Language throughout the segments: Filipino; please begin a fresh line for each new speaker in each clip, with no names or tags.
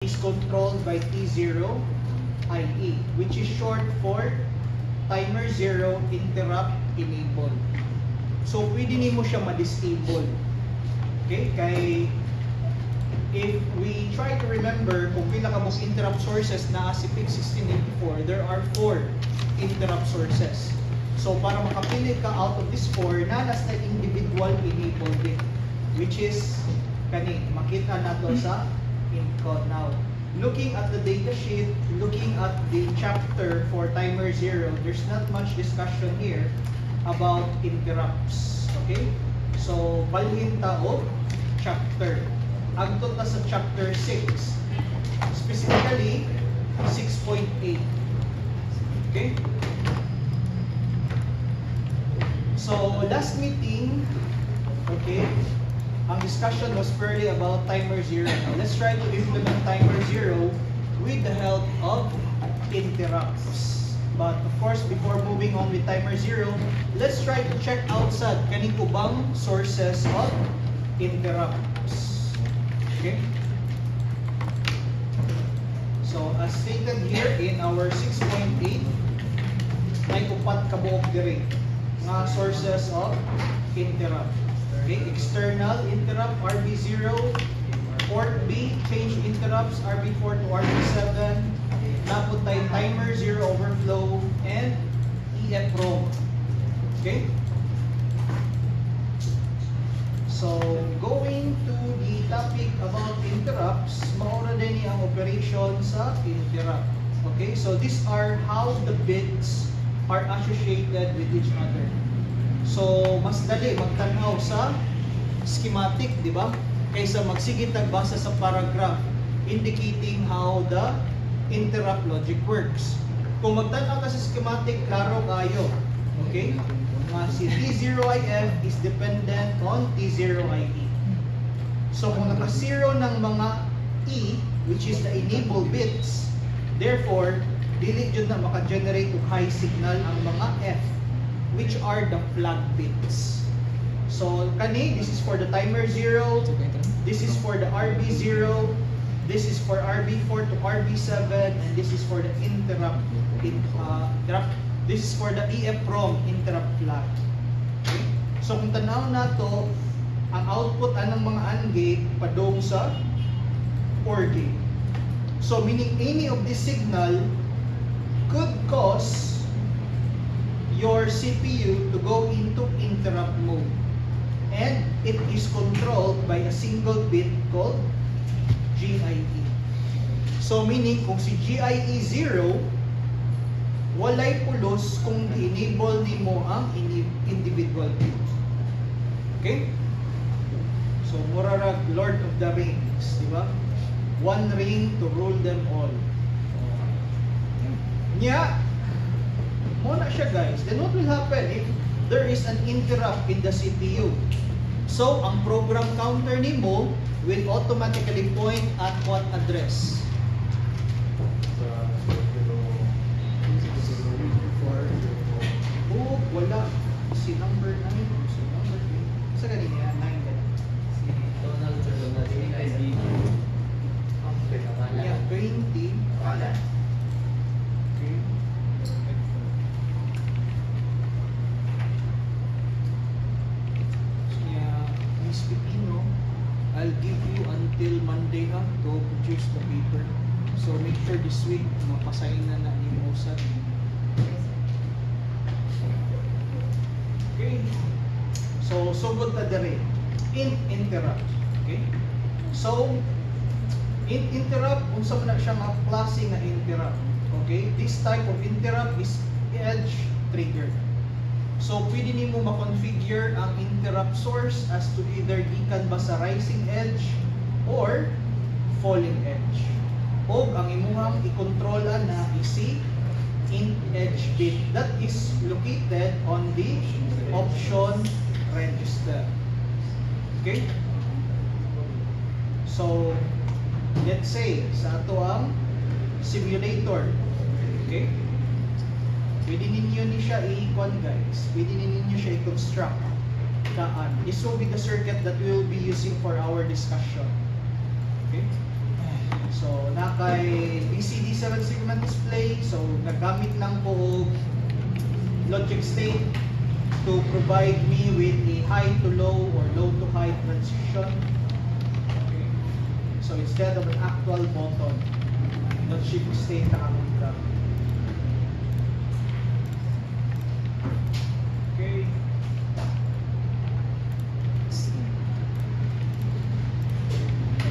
is controlled by T0 IE, which is short for timer 0 interrupt enable. So pwede nimo siya ma-disable. Okay? Kay if we try to remember kung pila ka mong interrupt sources na si PIC 1684, there are 4 interrupt sources. So para makapili ka out of this 4, nanas na individual enable bit, which is kani makita nato sa encode. Now, looking at the data sheet, looking at the chapter for timer 0, there's not much discussion here about interrupts. Okay? So, balhin ta og chapter. Agto ta sa chapter 6. Specifically, 6.8. Okay? So, last meeting, okay, ang discussion was purely about timer 0. Now, let's try to implement timer 0 with the help of interrupts. But of course, before moving on with timer 0, let's try to check outside kani ko bang sources of interrupts. Okay? So, as stated here in our 6.8, may upat kabuok diri nga sources of interrupt. Okay? External interrupt, RB0, port B, change interrupts, RB4 to RB7, napot tayo timer 0 overflow, and EFROM. Okay? So, going to the topic about interrupts, maura din ang operation sa interrupt. Okay? So, these are how the bits are associated with each other. So, mas dali magtanaw sa schematic, di ba? Kaysa magsigit nagbasa sa paragraph indicating how the interrupt logic works. Kung magtanaw ka sa schematic, klaro kayo. Okay? Si T0IF is dependent on T0IE. So, kung naka-0 ng mga E, which is the enable bits, therefore, dili dyan na maka-generate ng high signal ang mga F, which are the flag bits. So, kani, this is for the timer 0, this is for the RB0, this is for RB4 to RB7, and this is for the interrupt. This is for the EFROM interrupt flag. Okay? So, kung tanaw na to, ang output anang mga AND gate padong sa OR gate. So, meaning any of this signal could cause your CPU to go into interrupt mode. And it is controlled by a single bit called GIE. So meaning kung si GIE 0, walay pulos kung enable nimo ang individual bit. Okay? So murarag Lord of the Rings, di ba? One ring to rule them all. Nya, muna siya guys. Then what will happen if there is an interrupt in the CPU? So, ang program counter nimo will automatically point at what address? Oh, wala. Si number 9. Si number 8. Sa ganyan, 9 ganyan. Si Donald. Yeah, 20. Wala. I'll give you until Monday to produce the paper. So make sure this week mapasign na ni Mosa. Okay. So sugod na dere in interrupt. Okay. So in interrupt unsa man na siya nga klase nga interrupt. Okay. This type of interrupt is edge triggered. So, pwede nimo ma-configure ang interrupt source as to either gikan ba sa rising edge or falling edge. O ang imuhang i-controlan na isi int edge bit that is located on the option register. Okay? So, let's say, sa ato ang simulator. Okay? Pwede ninyo ni siya i-con guys. Pwede ninyo siya i-construct. This will be the circuit that we will be using for our discussion. Okay? So, na kay BCD 7 segment display. So nagamit lang ko og logic state to provide me with a high to low or low to high transition. Okay. So instead of an actual button, logic state nakakontrol. Okay.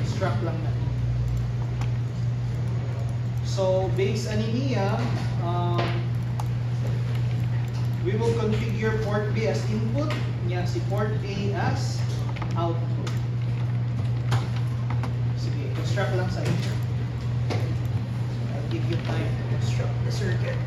Extract lang na. So base ani niya, we will configure port B as input, niya si port A as output. Sige, construct lang sa inyo. I'll give you time to construct the circuit.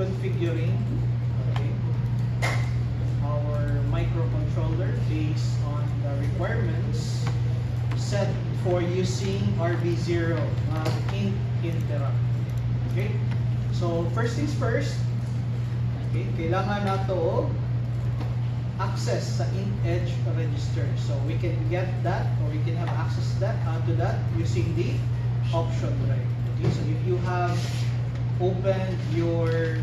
configuring our microcontroller based on the requirements set for using RB0 interrupt. Okay, so first things first, Okay, kailangan nato og access sa int edge register. So we can get that, or we can have access to that using the option right. Okay, so if you have opened your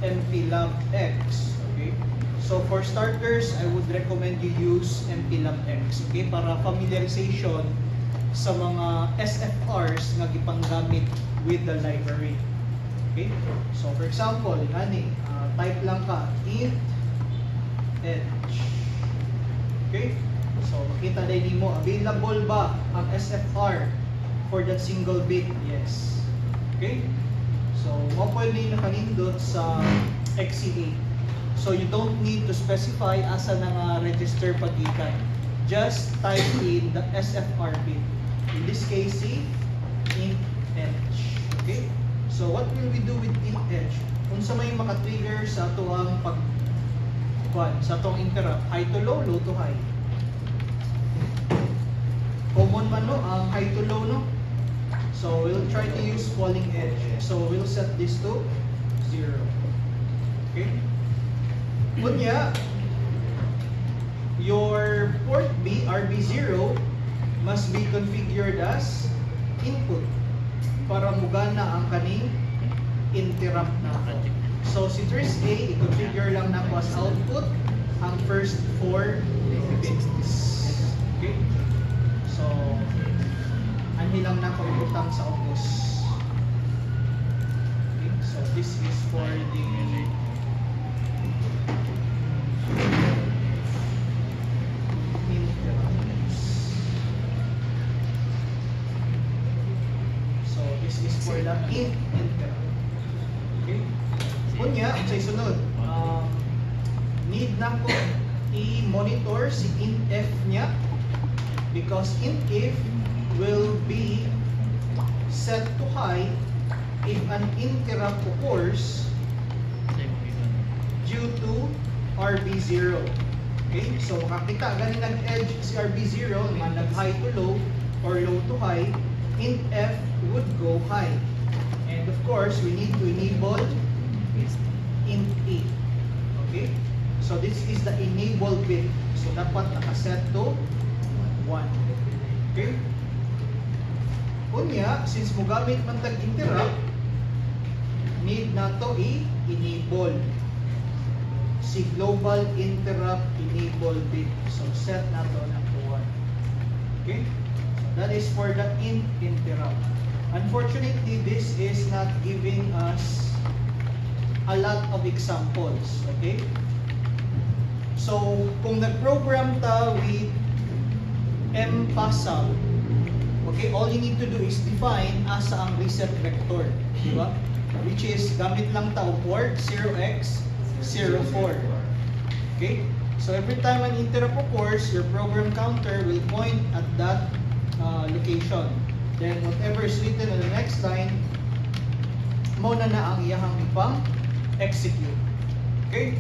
MPLabX, okay, so for starters, I would recommend you use MPLabX, okay, para familiarization sa mga SFRs nga gipanggamit with the library. Okay, so for example, type lang ka int edge. Okay, so makita din mo available ba ang SFR for that single bit? Yes. Okay, so mo pwede nakanindot sa XC8. So you don't need to specify asa na nga register pagikan. Just type in the SFR bit. In this case, si int edge. Okay, so what will we do with int edge? Kung sa may maka-trigger sa ato ang sa atong interrupt, high to low, low to high. Common man no, ang high to low no. So we'll try to use falling edge. So we'll set this to 0. Okay. Kunya, your port B, RB0, must be configured as input para mugana ang kaning interrupt na. So si Trace A, i-configure lang na as output ang first 4 bits. Okay? So, anhi lang na pagputang sa opus. Okay? So this is for the interrupts. So this is for the interrupt. Okay? Kunya, ang say sunod, need na ko i-monitor si intf niya because intf will be set to high if an interrupt occurs due to RB0. Okay, so makakita gani nag-edge si RB0 na nag-high to low or low to high, intf would go high. And of course, we need to enable int A. Okay? So this is the enable bit. So dapat nakaset to 1. Okay? Kunya, since mo gamit man tag interrupt, need na to i-enable si global interrupt enable bit. So set na to na to 1. Okay? So that is for the interrupt. Unfortunately, this is not giving us a lot of examples, okay? So, kung nag-program ta with MPASAL, okay, all you need to do is define asa ang reset vector, di ba? Which is, gamit lang ta port 0x04. Okay? So, every time an interrupt occurs, your program counter will point at that location. Then, whatever is written on the next line, muna na ang iyahang ipang execute. Okay?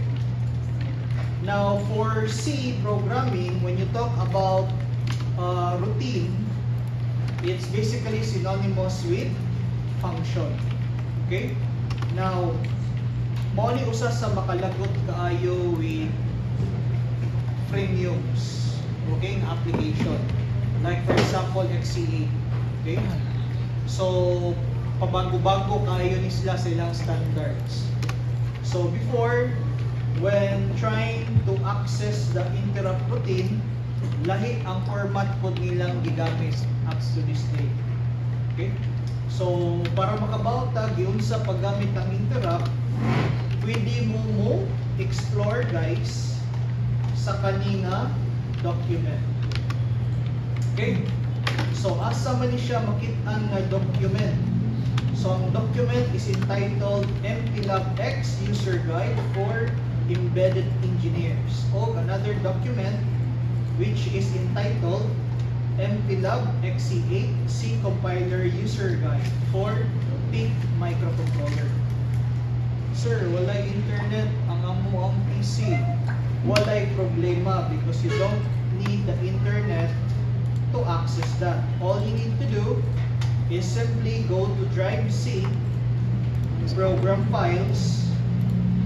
Now, for C programming, when you talk about routine, it's basically synonymous with function. Okay? Now, mo ni usa sa makalagot kaayo with premiums. Okay? Ng application. Like for example, XC8. Okay? So, pabago-bago kayo ni sila sa ilang standards. So before, when trying to access the interrupt routine, lahi ang format po nilang gigamit up to this day. Okay? So para makabauta giun sa paggamit ng interrupt, pwede mo explore guys sa kaninga document. Okay? So asa man ni siya makit-an nga document. So ang document is entitled MPLabX User Guide for Embedded Engineers. O another document which is entitled MPLab XC8 C Compiler User Guide for PIC Microcontroller. Sir, walay internet ang amo ang PC. Walay problema because you don't need the internet to access that. All you need to do is simply go to drive C, program files,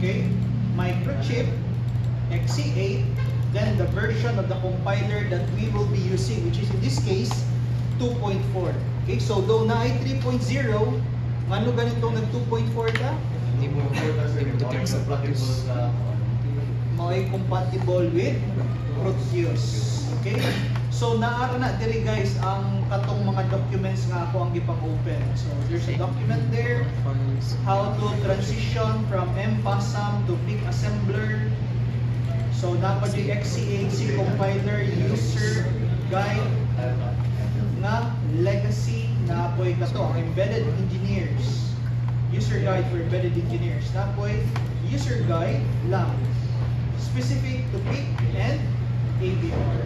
okay, microchip, XC8, then the version of the compiler that we will be using, which is in this case 2.4. Okay, so though na ay 3.0, ano ganitong nag 2.4 ka? May compatible with Proteus. Okay? So naara na diri guys ang katong mga documents nga ako ang gipang open. So there's a document there how to transition from MPASM to PIC assembler. So dapat yung XC8C compiler user guide na legacy na apoy kato ang embedded engineers. User guide for embedded engineers. Na apoy user guide lang specific to PIC and AVR.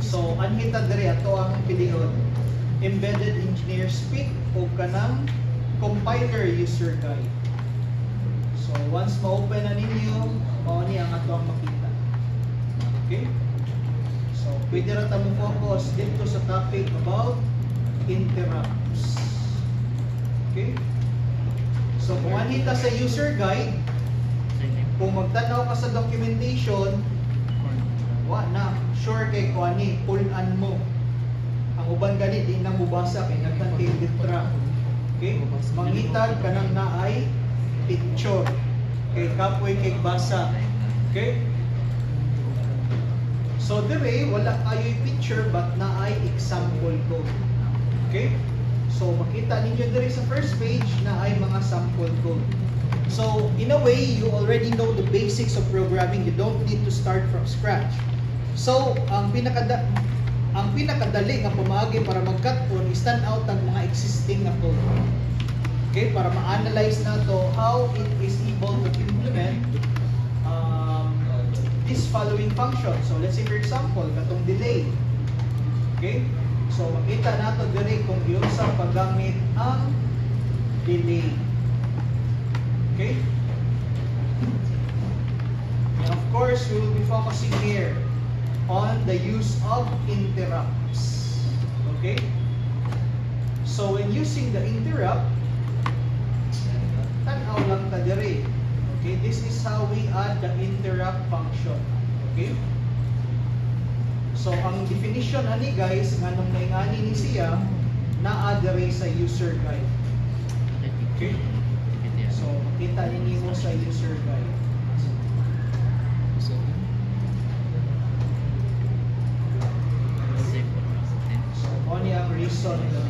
So anhita diri ato ang pilion embedded engineers PIC o kanang compiler user guide. So once ma-open na ninyo, mao ni ang ato ang makita. Okay? So pwede ra ta mo focus dito sa topic about interrupts. Okay? So kung anhita sa user guide, kung magtanaw ka sa documentation, wa na sure kay ko ani pull-an mo. Ang uban gani di na mubasa kay nagtan kay litra. Okay? Mangitag kanang naay picture. Kay kapoy kay basa. Okay? So dire wala kayo'y picture but naay example code. Okay? So makita ninyo dire sa first page na ay mga sample code. So in a way you already know the basics of programming. You don't need to start from scratch. So ang pinakadali nga pamaagi para mag-cut-on stand out ang mga existing na code. Okay, para ma-analyze na to how it is able to implement this following function. So let's say for example, katong delay. Okay? So makita nato dire kung giunsa paggamit ang delay. Okay? And of course, we will be focusing here on the use of interrupts. Okay? So when using the interrupt, tanaw lang ta dire. Okay, this is how we add the interrupt function. Okay? So ang definition ani guys nganong naingani ni siya naa dire sa user guide. Okay? So makita ninyo sa user guide. So ano ang reason nila?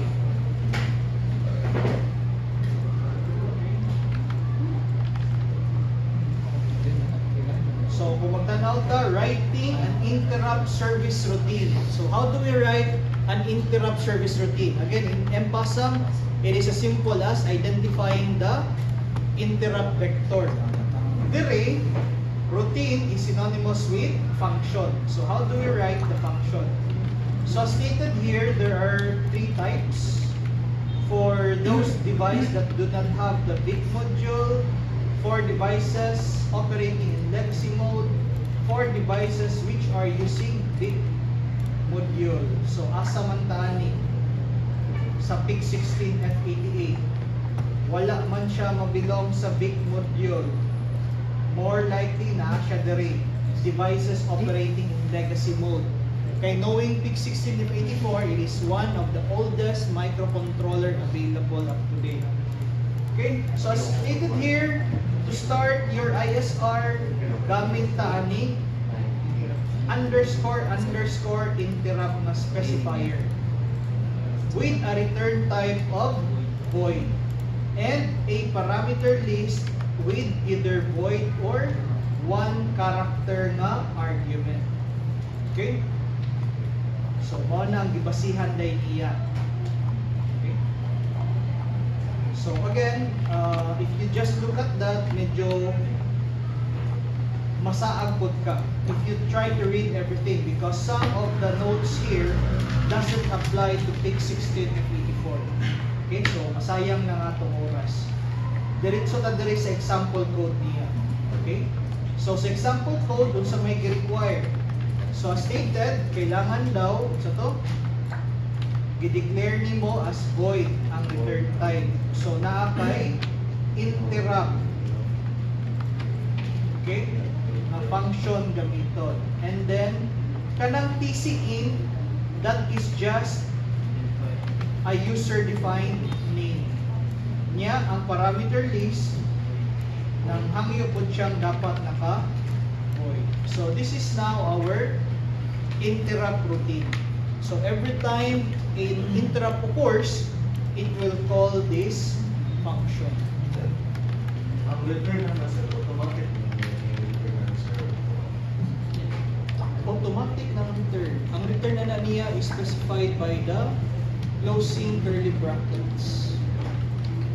So, kung magtanaw ka, writing an interrupt service routine. So, how do we write an interrupt service routine? Again, in MPASM, it is as simple as identifying the interrupt vector. Dire, routine is synonymous with function. So, how do we write the function? So, as stated here, there are three types. For those devices that do not have the big module, for devices operating in legacy mode, for devices which are using big module. So asa man tani sa PIC16 F88, wala man siya mabilong sa big module. More likely na siya dire devices operating in legacy mode. Kay knowing PIC16 F84, it is one of the oldest microcontroller available up to date. Okay, so as stated here, to start your ISR, gamit ta ani underscore interrupt na specifier with a return type of void and a parameter list with either void or one character na argument. Okay? So, mo na ang gibasihan dahil iya. Okay? So, again, if you just look at that, medyo masaag pod ka if you try to read everything because some of the notes here doesn't apply to PIC16 F84. Okay? So, masayang na nga itong oras. Diretso ta dire sa example code niya. Okay? So, sa example code, dun sa may require. So, as stated, kailangan daw, sa to, i-declare nimo as void type. So naa kay interrupt. Okay? Na function gamiton. And then kanang TCInt, that is just a user-defined name. Nya ang parameter list nang hangyo po siyang dapat naka-void. So this is now our interrupt routine. So every time an interrupt occurs, it will call this function.
Ang return na nasa automatic
Automatic na return. Ang return na niya is specified by the closing curly brackets.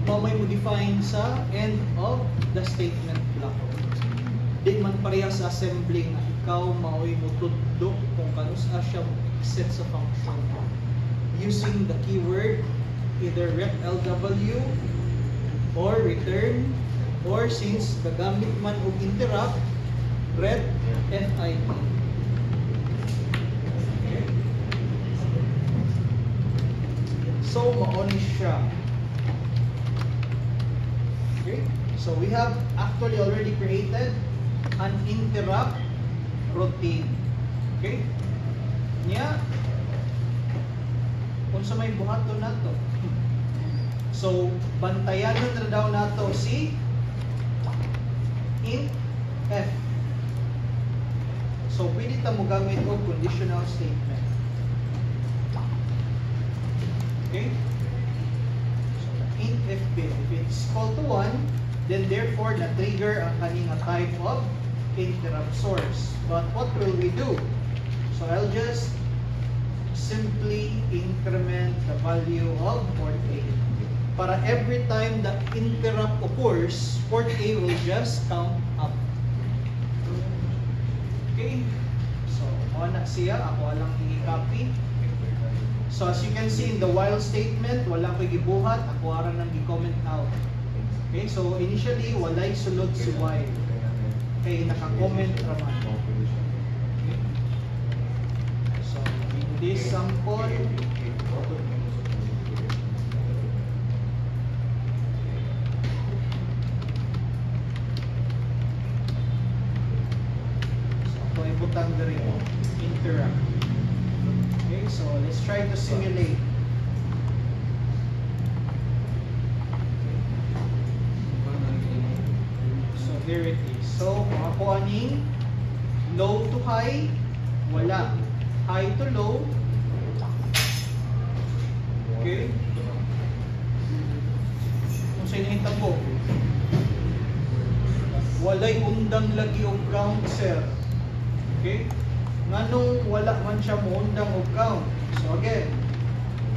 Mamay mo define sa end of the statement block. Di man pareha sa assembly nga ikaw maoy mo tudlok kung kanus siya set sa function using the keyword either retlw or return, or since gagamit man og interrupt, ret fit. Okay. So mao ni siya. Okay, so we have actually already created an interrupt routine. Okay, nya kung sa may buhaton nato. So bantayan na daw nato si int f. So pwede ta mo gamit og conditional statement. Okay. Int f bit. If it's equal to 1, then therefore na-trigger ang kaninga type of interrupt source. But what will we do? So I'll just simply increment the value of port A. Para every time the interrupt occurs, port A will just count up. Okay? So, na siya. Ako alang i-copy. So as you can see in the while statement, wala ko gibuhat, ako ara nang i-comment out. Okay, so initially walay sulod si while. Okay, naka-comment raman. Okay. So in this sample, so ako ay butang diri interrupt. Okay, so let's try to simulate. So here it is. So ako aning low to high, wala. High to low. Okay. Kung sa inyo po, walay undang lagi og count sir. Okay. Nganong wala man siya muundang og count. So again,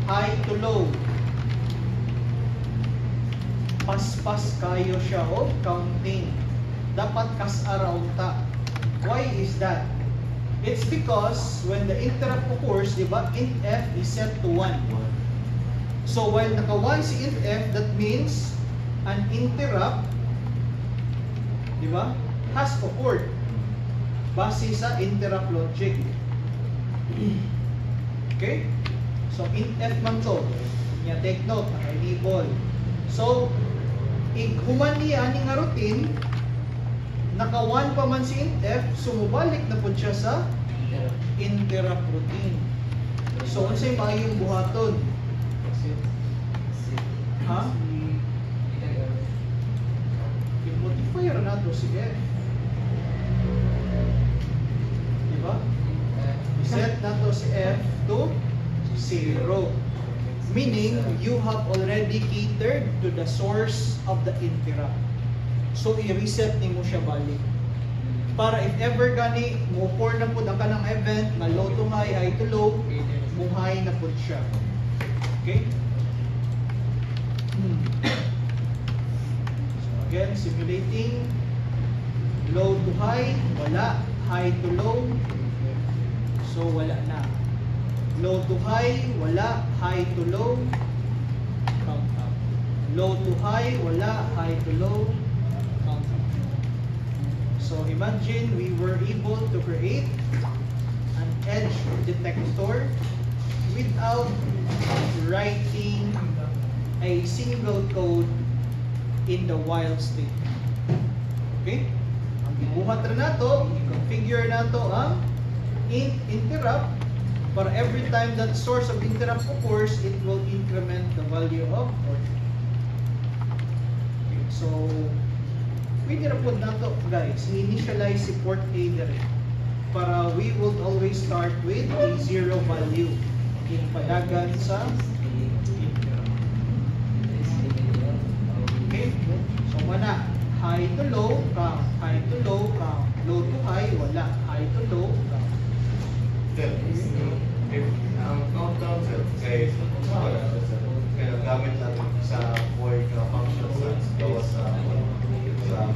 high to low. Pas-pas kayo siya og counting. Dapat kas-araw ta. Why is that? It's because when the interrupt occurs, di ba, int f is set to 1. So while naka-1 si int f, that means an interrupt, di ba, has occurred. Base sa interrupt logic. Okay? So, int f man to. Nya take note, naka-enable. So, human niya ani nga routine, naka-1 pa man si int f, sumubalik na po siya sa interrupt routine. So, unsay maayong buhaton? Ha? I-modifier na to si f. Set na to si f to 0. Meaning, you have already catered to the source of the interrupt. So, i-reset ni mo siya balik. Para if ever gani, mo-pour na po ang kanang event, na low to high to low, muhay na po siya. Okay? So, again, simulating. Low to high, wala. High to low, so wala na. Low to high, wala. High to low, count up. Low to high, wala. High to low, count up. So imagine we were able to create an edge detector without writing a single code in the while state. Okay? Ang gibuhat rin nato, i-configure nato ang interrupt. Para every time that source of interrupt occurs, it will increment the value of order. Okay, so, pwede na po nato, guys, i-initialize si port A dire. Para we will always start with a zero value. Padagan sa okay. So, mana, high to low, count. High to low, count. Low to high, wala. High to low, count.
If ang countdown sir, kaya gamit natin sa void function gawa sa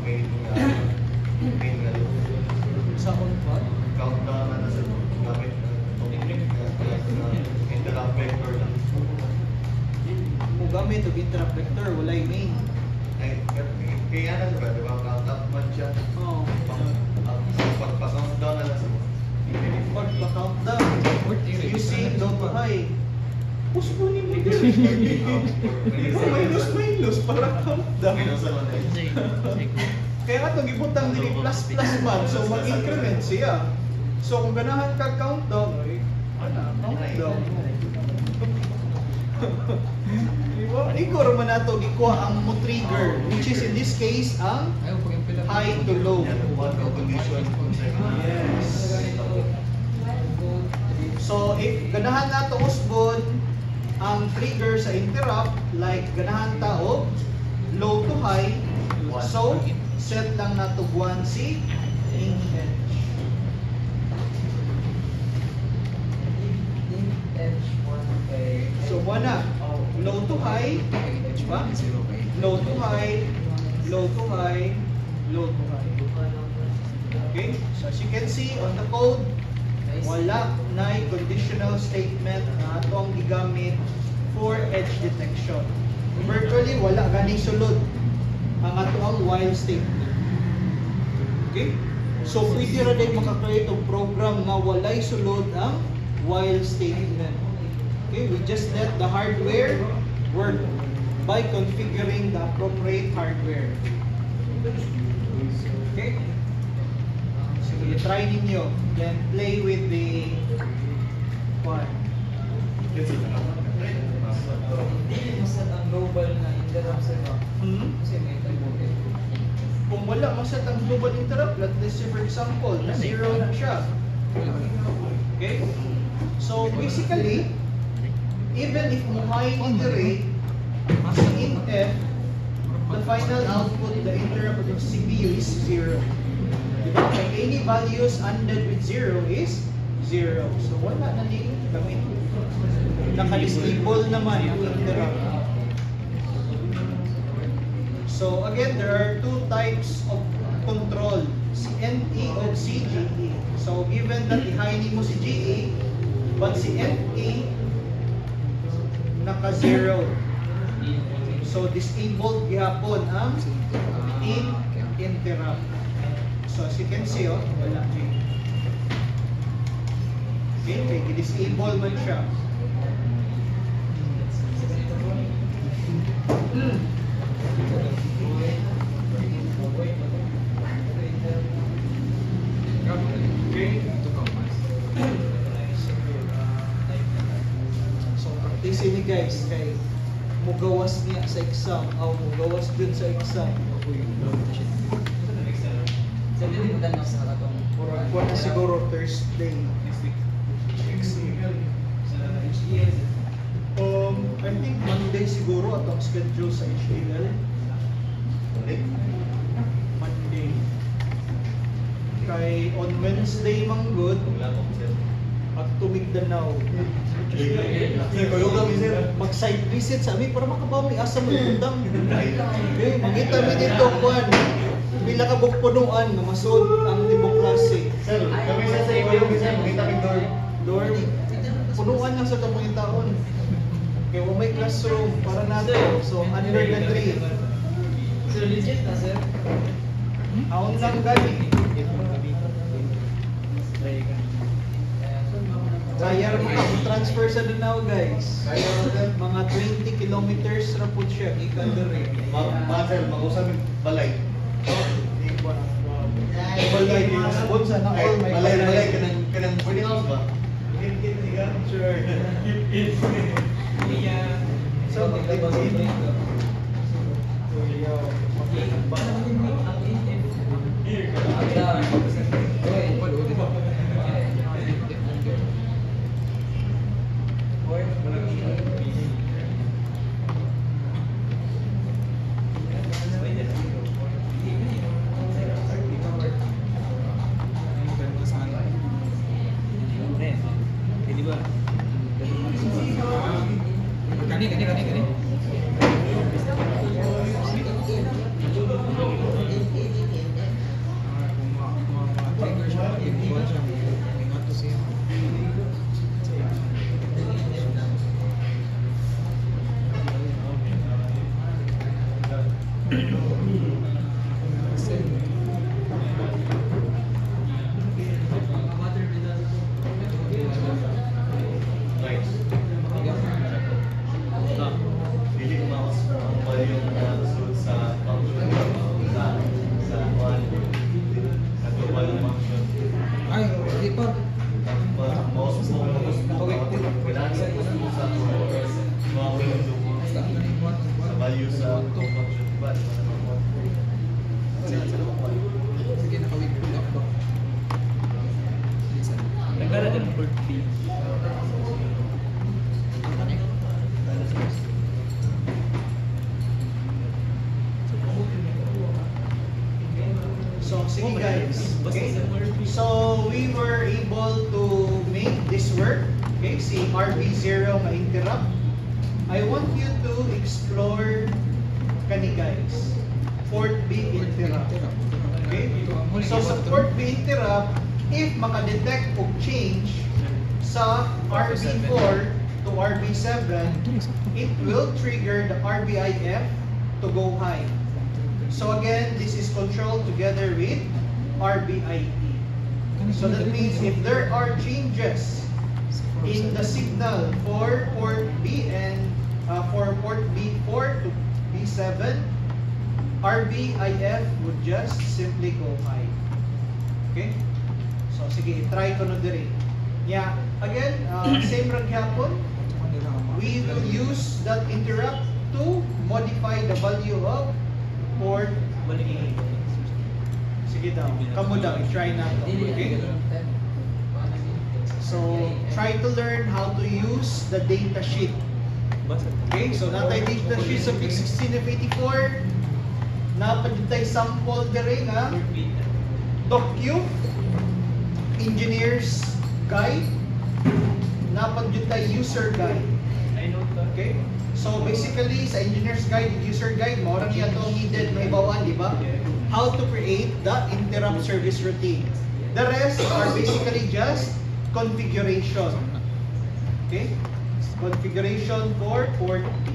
main loop.
Sa on what?
Countdown na sa gamit interrupt vector na.
Mo gamit og interrupt vector, wala yung main.
Kaya na ba, di ba? Count-up man siya.
Oo.
Pagpa-countdown na lang sa
Pagpa-countdown. Using low to high. Puspunin mo din. Minus para countdown. Kaya nga itong ibutang din plus man. So mag-increment siya. So kung ganahan ka countdown, countdown. Igor man nato gikuha ang mo trigger, which is in this case ang high to low. Yes. So if ganahan nato usbon ang trigger sa interrupt, like ganahan ta og low to high, so set lang nato 1 si in edge. So wala, low to high, diba? Low to high, low to high, low to high. Okay, so as you can see on the code, wala na conditional statement na itong gigamit for edge detection. Virtually, wala gani sulod ang atong while statement. Okay? So, pwede rin din makakreate ng program na walay sulod ang while statement. Okay? We just let the hardware work by configuring the appropriate hardware. Okay? Sige, try ninyo. Then play with the one.
Hindi masat ang global na interrupt sa iba. Kasi may tayo.
Kung wala masat ang global interrupt, let's say for example, na zero na siya. Okay? So basically, even if muhay ni the rate, in F, the final output, the interrupt of the CPU is 0. Diba? Like any values ended with 0 is 0. So wala na din gamit. Naka-disable naman ang interrupt. So again, there are two types of control, si NE o si GE. So given that i-high mo si GE, but si NE naka-0. So disabled gihapon ang interrupt. So as you can see, wala. Okay, i-disable man siya. So practice ni guys kay mugawas niya sa exam o mugawas dun sa exam.
Sabi din mo dalaw sa katong.
Kuha na siguro Thursday. I think Monday siguro atong schedule sa HDL. Monday. Kay on Wednesday manggod at Tumigdanao. Mag-site visit sa amin para makabaw may asa mo utang. Okay, magita mi dito kuan. Pila ka bukpunuan nga masud ang tibok klase.
Sir, kami sa iyo yung isa, makita kang door.
Punuan lang sa tapong taon. Kaya may classroom para nato. So, under the tree.
So legit na sir?
Aon lang gani. Kaya rin mo transfer sa Danao guys.
Kaya mo sir.
Mga 20 kilometers ra po siya. Ikan dire.
Sir, mag-usap yung balay.
Balay din sa bulsa na all may
Balay, kanang boarding house ba? Sure.
So, maglabas sa break ko. Kani.
Nice. Dili ko mawas ang volume na susunod sa function sa one at the volume function.
Ay, di pa.
Mouse mo kailangan sa susunod sa mga window sa value sa function. Diba?
Sige, nakawig ko lang ba? Nagkala din ang port fee.
So, sige guys. Okay? So, we were able to make this work. Okay, si RB0 ma-interrupt. I want you to explore kani guys. Port B interrupt. Okay? So, sa port B interrupt, if makadetect og change sa RB4 to RB7, it will trigger the RBIF to go high. So again, this is controlled together with RBIE. So that means if there are changes in the signal for port B and for port B4 to B7, RBIF would just simply go high. Okay? So sige, try ko na diri. Yeah, again, same rag hapon. We will use that interrupt to modify the value of port A. Sige daw, kamo daw, try na to. Okay? So, try to learn how to use the data sheet. Okay, so natay data sheet sa PIC 16F84. Napaditay sample dere nga docu engineer's guide. Napaditay user guide. Okay? So basically sa engineer's guide, user guide, mao ra niya to needed na ibawan, di ba? How to create the interrupt service routine. The rest are basically just configuration. Okay? Configuration for port B.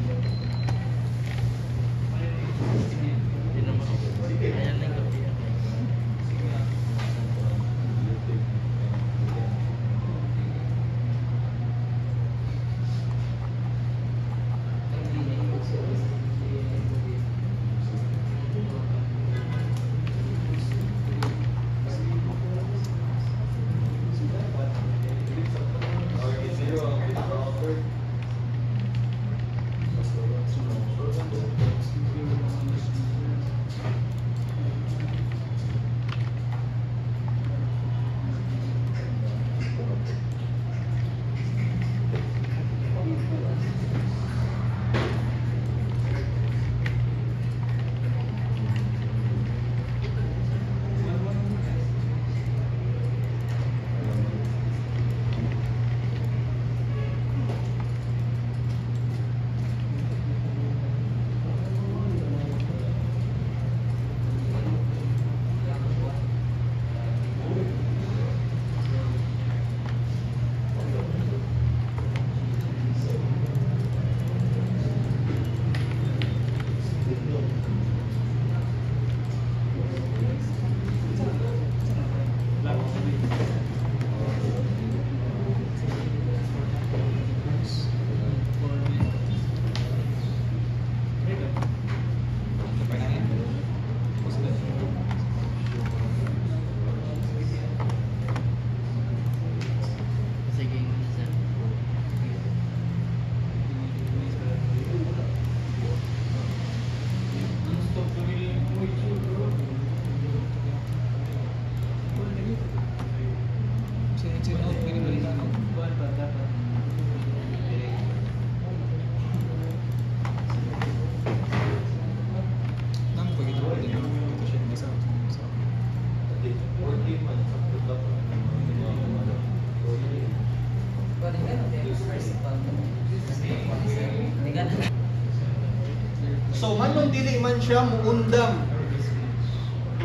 So manong dili man siya muundang.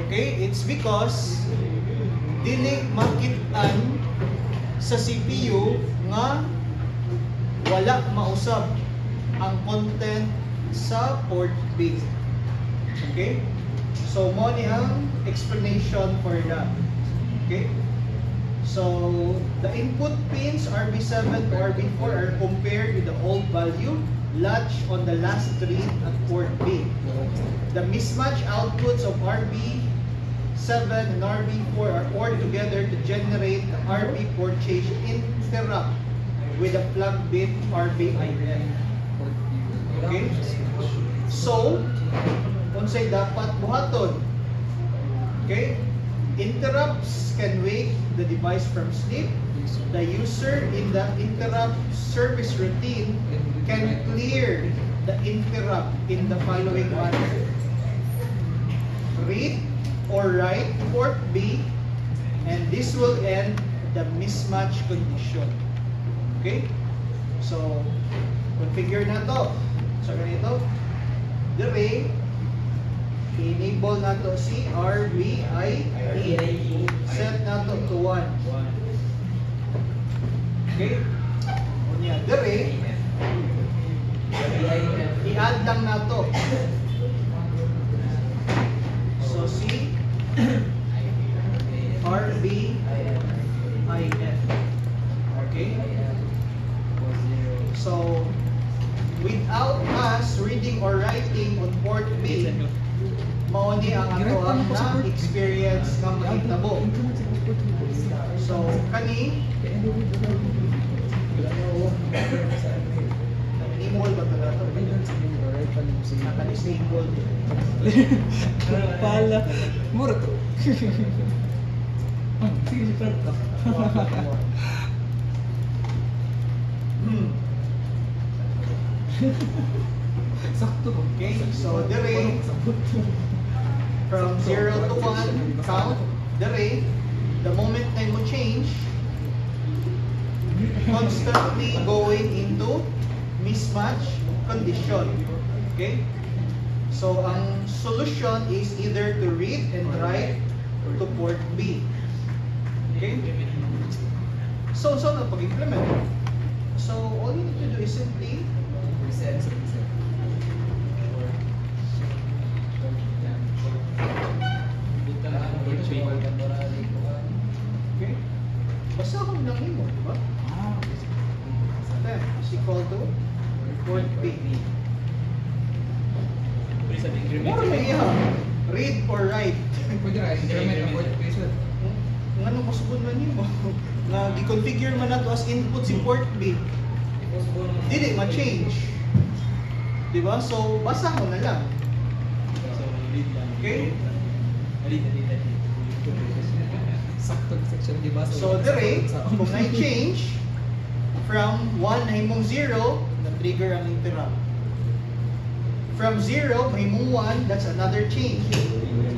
Okay? It's because dili makit-an sa CPU nga wala mausab ang content sa port B. Okay? So mo ni ang explanation for that. Okay? So the input pins RB7 to RB4 are compared with the old value latch on the last read at port B. The mismatch outputs of RB7 and RB4 are ORed together to generate the RB port change interrupt with a flag bit RBIN. Okay? So, unsay dapat buhaton? Okay? Interrupts can wake the device from sleep. The user in the interrupt service routine can clear the interrupt in the following manner. Read or write port B, and this will end the mismatch condition. Okay? So, configure na to. So, ganito. Dire, enable na to si RBIE. Set na to 1. Okay? Unya, dire, i-add lang na to. So, si RBIN. Okay? So, without us reading or writing on port B, mao ni ang ato ang na-experience nga mahitabo. So, kani, enable ba ito nato? Naka-disable.
Pala. Mura to. Sige, si Frank ka. Sakto ba?
Okay, so dire, from 0 to 1, count, dire, the moment na mo change, constantly going into mismatch condition. Okay? So, ang solution is either to read and write to port B. Okay? So na pag-implement. So, all you need to do is simply
Reset.
okay? Basta ako lang mo, di ba? Then, is equal to port B. Mura may iya. Read or write.
Pwede na, increment ang port pressure.
Nga nung masubod man yun mo. Nga gi-configure man na to as input si port B. Dili ma-change. Diba? So, basa mo na lang. Okay?
Sakto section, di ba?
So, dire, kung na-change, from 1 na himong 0, na-trigger ang interrupt. From 0, mahimong 1, that's another change.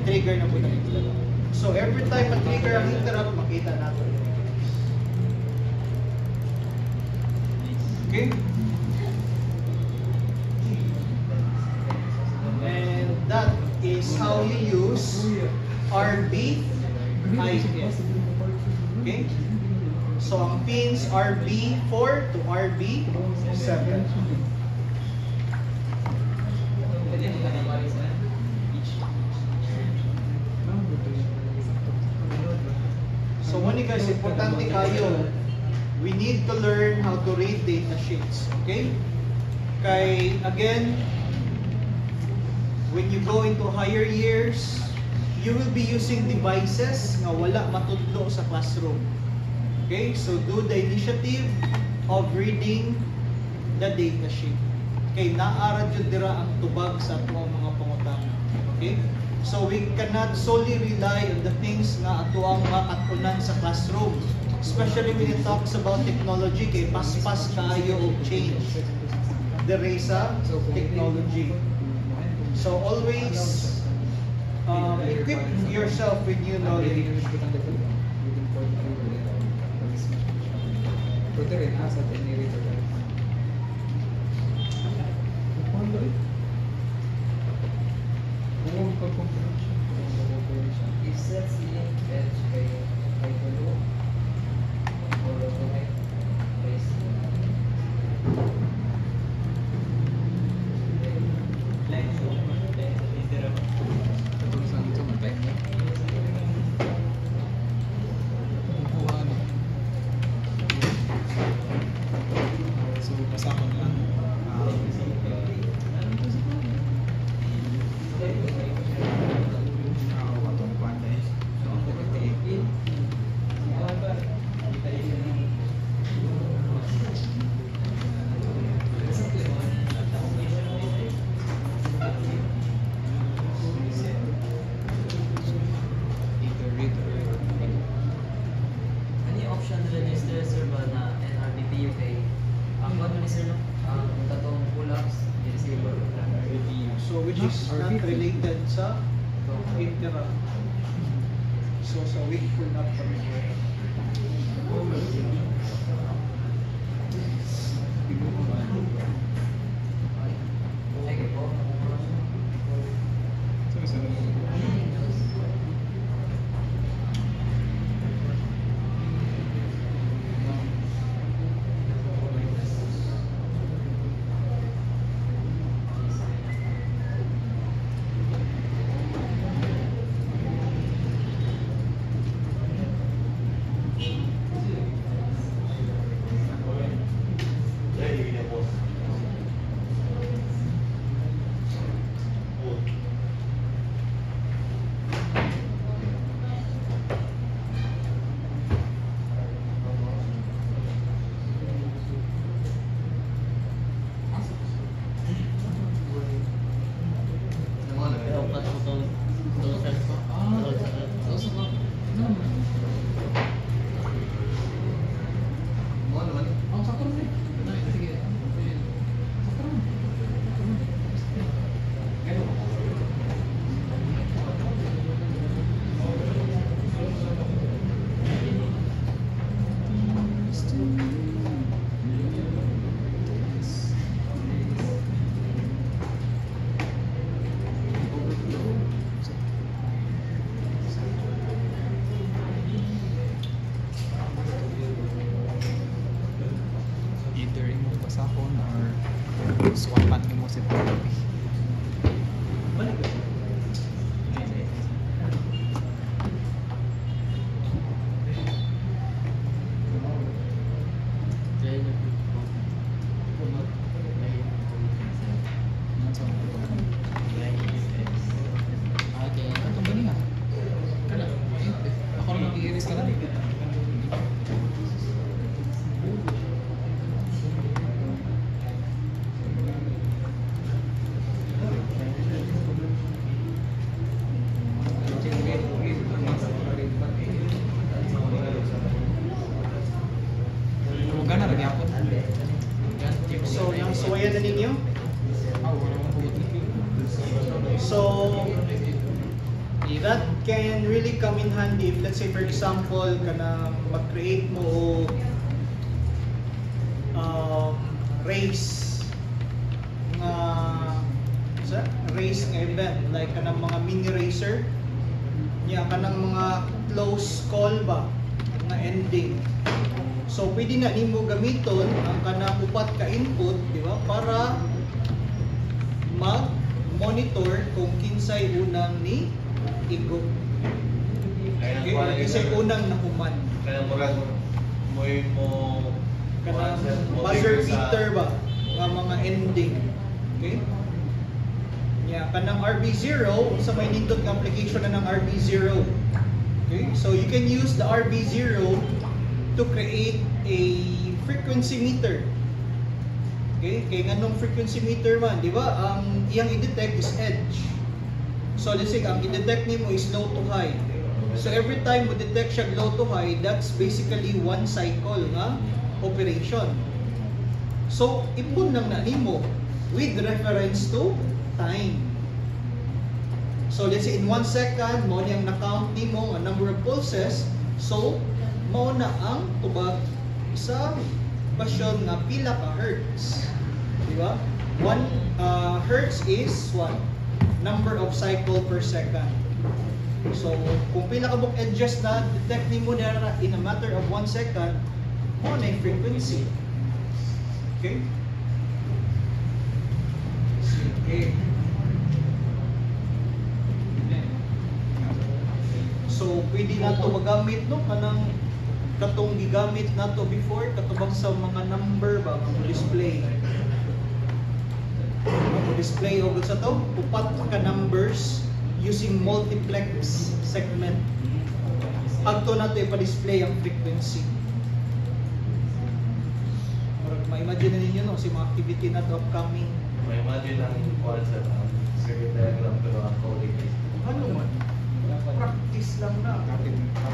Trigger na po ng interrupt. So, every time ma-trigger ang interrupt, makita natin. Okay? And that is how you use RBIN. Okay? So, ang pins RB4 to RB7. So, one guys, importante kayo, we need to learn how to read data sheets. Okay? Kay, again, when you go into higher years, you will be using devices nga wala matudlo sa classroom. Okay? So, do the initiative of reading the data sheet. Okay? Naarad yun dira ang tubag sa atong mga pangutana. Okay? So, we cannot solely rely on the things nga ato ang makatunan sa classroom. Especially when it talks about technology, kay paspas kayo og change. Dire sa technology. So, always equip yourself with new knowledge.
Pwede rin sa atin. set si edge kay tulo. Or to kay race.
Katulad sa ito, matay mo. Kukuha ano. So, pasakot lang. Watong panday. So, ang pagkatiik.
Ano yung option register sir ba na NRBPU kay ang ano ni sir no? Ang tatong pull-ups, disable.
So which is not related sa interrupt. So sa weak pull up kami.
Sige po.
Sorry, sorry.
Dahil hindi po. Either imong pasakon or swapan mo sa therapy. Okay, ano ba niya? Kana, ako lang mag-iiris ka lang. Gana rin yapon.
So yung suwayan na ninyo. So that can really come in handy if let's say for example kana mag-create mo race nga event like kanang mga mini racer niya kanang mga close call ba nga ending. So pwede na nimo gamiton ang kanang upat ka input, di ba? Para mag-monitor kung kinsay unang ni igo. Okay, kinsay unang nahuman.
Kaya murag mo
Kanang buzzer beater ba? Nga mga ending. Okay? Yeah, kanang RB0 sa may nindot nga application na ng RB0. Okay? So you can use the RB0 to create a frequency meter. Okay? Kaya nganong frequency meter man, di ba? Ang iyang i-detect is edge. So let's say ang i-detect nimo is low to high. So every time mo detect siya low to high, that's basically one cycle nga operation. So ipon lang na nimo with reference to time. So let's say in 1 second mo niyang na-count nimo ang number of pulses. So mao na ang tubag sa basyon nga pila ka hertz. Di ba? 1 hertz is what? Number of cycle per second. So, kung pila ka book edges na detect nimo na in a matter of 1 second, mo na yung frequency. Okay? Sige. So, pwede na to magamit no kanang katong gigamit na to before katubang sa mga number ba mga display. Display o sa to, upat ka numbers using multiplex segment. Agto na to ipa-display ang frequency. Ma-imagine ninyo no, si mga activity na to upcoming.
May imagine ang concept ang circuit diagram pero ang coding is
Ano man? Practice lang na.
Kapit na.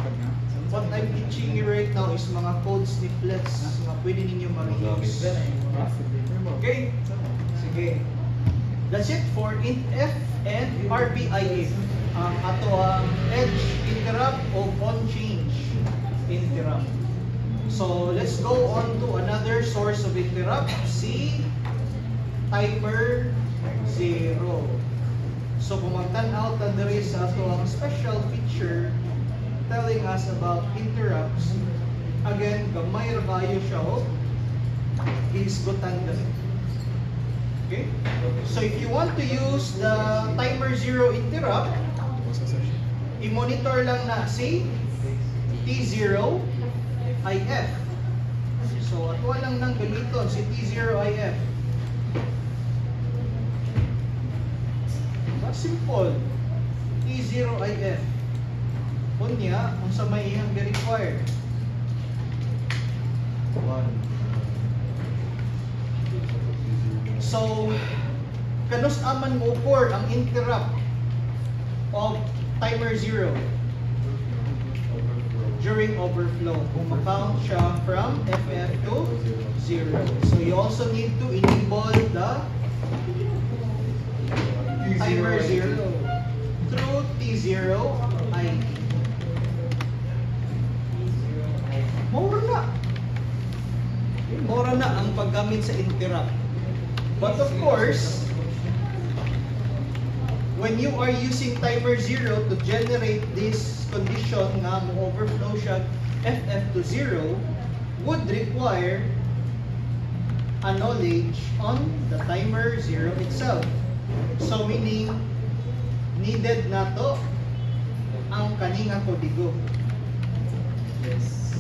What I'm teaching you right now is mga code snippets na pwede ninyo ma-reuse. Okay? Sige. That's it for INTF and RPIF. Ato ang edge interrupt o on-change interrupt. So, let's go on to another source of interrupt. Si timer 0. So, kung magtan-out na there is ato ang special feature telling us about interrupts. Again, gamay ra kayo siya o gisgutan dali. Okay? So, if you want to use the timer 0 interrupt, i-monitor lang na si T0 IF. So, ato lang nang gamiton si T0 IF. Simple. T0 IF. Unya, kung sa may iyang required. 1. So, kanus aman mo for ang interrupt of timer 0 during overflow. Kung makount siya from FF to 0. So, you also need to enable the timer 0 through T0 ID. Mura na ang paggamit sa interrupt. But of course, when you are using timer 0 to generate this condition nga mo overflow siya FF to 0 would require a knowledge on the timer 0 itself. So meaning, needed na to ang kaninga kodigo.
Yes.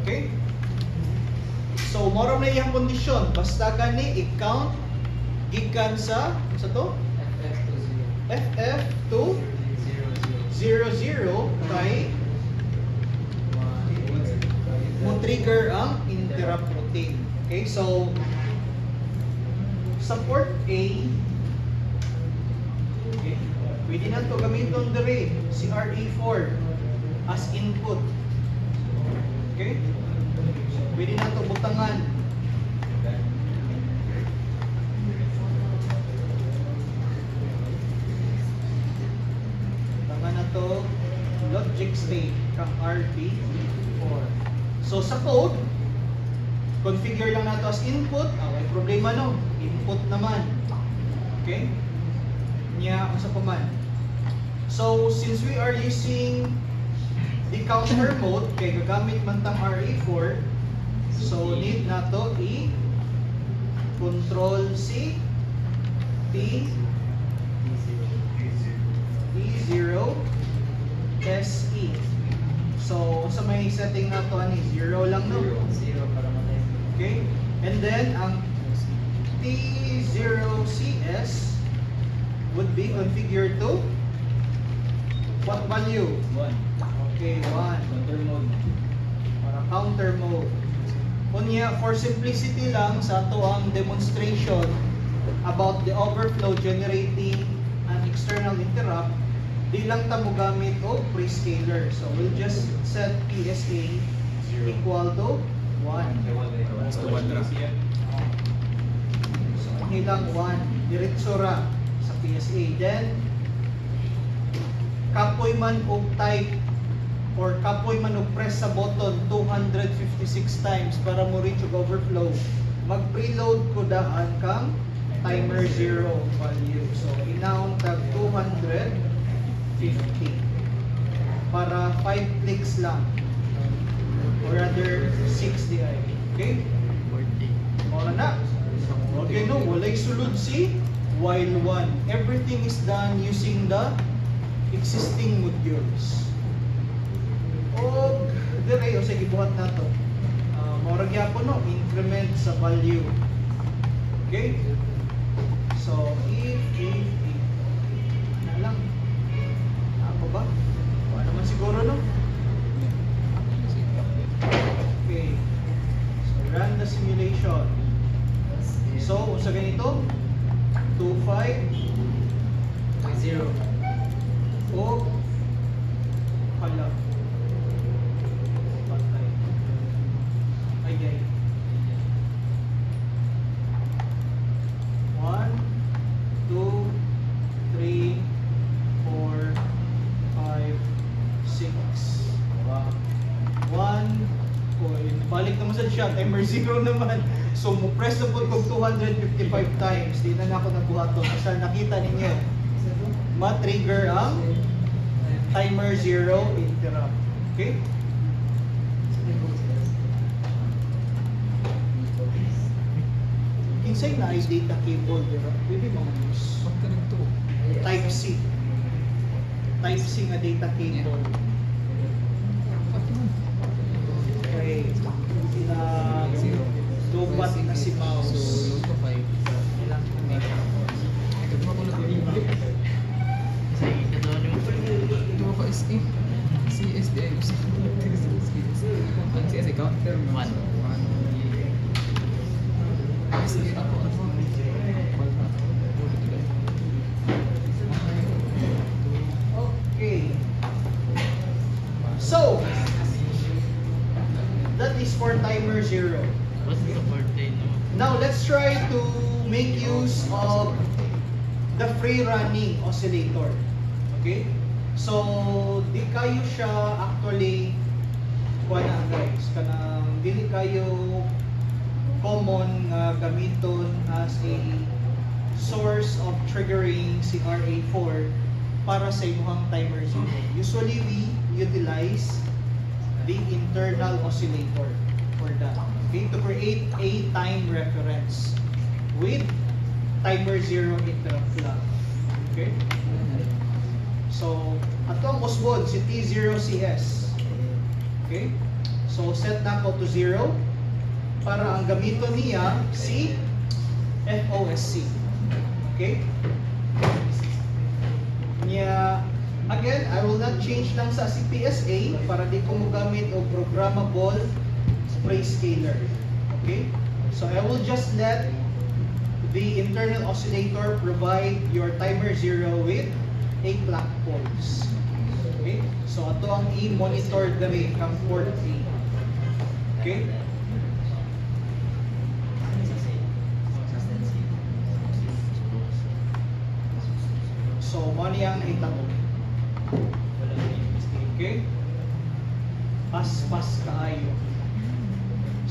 Okay? So, moro na iyang kondisyon. Basta gani, i-count gikan sa to? FF to 0, 0 kay mo trigger ang interrupt routine. Okay? So, sa port A, okay, pwede na ito gamiton dire si RA4 as input. Okay? Pwede na ito butangan. Butangan na ito logic state kang RB4. So sa code, configure lang nato as input. May problema no. Input naman. Okay? Nya sa command. So since we are using the counter mode, kay gagamit man tang RA4, so need nato i-control si T0 SE. So sa may setting nato ani 0 lang no.
0 para matay.
Okay? And then ang T0CS would be configured to what value?
1.
Okay, 1.
Counter mode.
Para counter mode. Kunya, for simplicity lang sa ato ang demonstration about the overflow generating an external interrupt, di lang ta mo gamit o prescaler. So we'll just set PSA equal to 1.
Basta 1 ra.
So hilang 1. Diretso ra sa PSA. Then, kapoy man og type or kapoy man og press sa button 256 times para mo reach og overflow. Mag-preload ko daan kang timer 0 value. So, inaon tag 250. 5 clicks lang. Or rather, 6 di ay. Okay? Mora na. Okay, no, walay sulod si while 1. Everything is done using the existing modules. O, dire, o sige, buhat na to. Mora gyapon no, increment sa value. Okay? So, if, na lang. Ako ba? Wala naman siguro, no? Okay. So, run the simulation. So, sa ganito, 2, 5,
0.
o, hala. Patay. Ay, ay. 1, 2, 3, 4, 5, 6. 1, balik naman sa siya, timer 0 naman. So, mo-press na po kung 255 times. Di na ako nagbuhat to. Basta nakita ninyo, ma-trigger ang timer 0 interrupt. Okay? Inside na ay data cable, diba? Pwede mga use.
Ba't ka nagto?
Type C. Type C nga data cable.
Ba't naman?
Okay. Lobat na si
So,
mouse.
load to 5.
Ilang
Ito ba ko nag-flip?
Kasi
Ito ba is if CSDI gusto ko ang CS counter
One.
SDI ako ano?
Okay. So, that is for timer 0.
what's the birthday no?
Now, let's try to make use of the free running oscillator. Okay? So, di kayo siya actually kuha na guys. Kanang dili kayo common nga gamiton as a source of triggering si RA4 para sa imuhang timer 0. Usually, we utilize the internal oscillator for that. Okay, to create a time reference with timer 0 interrupt flag. Okay? So, ato ang osbod si T0CS. Okay? So, set na ko to 0 para ang gamito niya si FOSC. Okay? Niya, again, I will not change lang sa CPSA para di ko mogamit o programmable spray scaler. Okay? So I will just let the internal oscillator provide your timer 0 with a clock pulse. Okay? So ato ang i-monitor dali kang port A. Okay? So mo niyang itabo. Okay? Pas kaayo.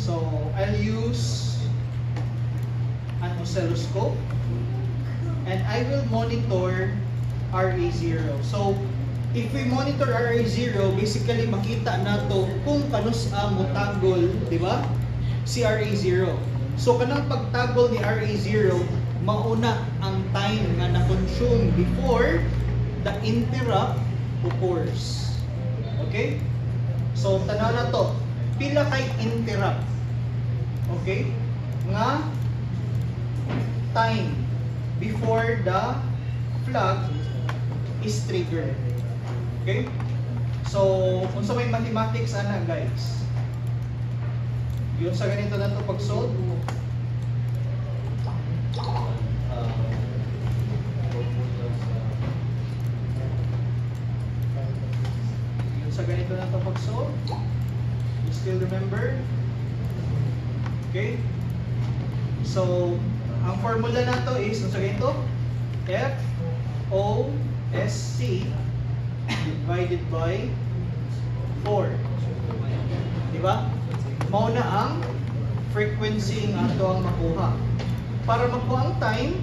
So, I'll use an oscilloscope and I will monitor RA0. So, if we monitor RA0, basically makita nato kung kanus-a mo tagol, di ba? Si RA0. So, kanang pagtagol ni RA0, mauna ang time nga na-consume before the interrupt occurs. Okay? So, tanaw na to. Pila kay interrupt. Okay? Nga time before the flag is triggered. Okay? So, kung sa may mathematics ana guys. Yun sa ganito na to pag-solve. Yun sa ganito na to pag-solve. You still remember? Okay? So, ang formula na to is, ano sa ganito? FOSC divided by 4. Diba? Mauna ang frequency nga ito ang makuha. Para makuha ang time,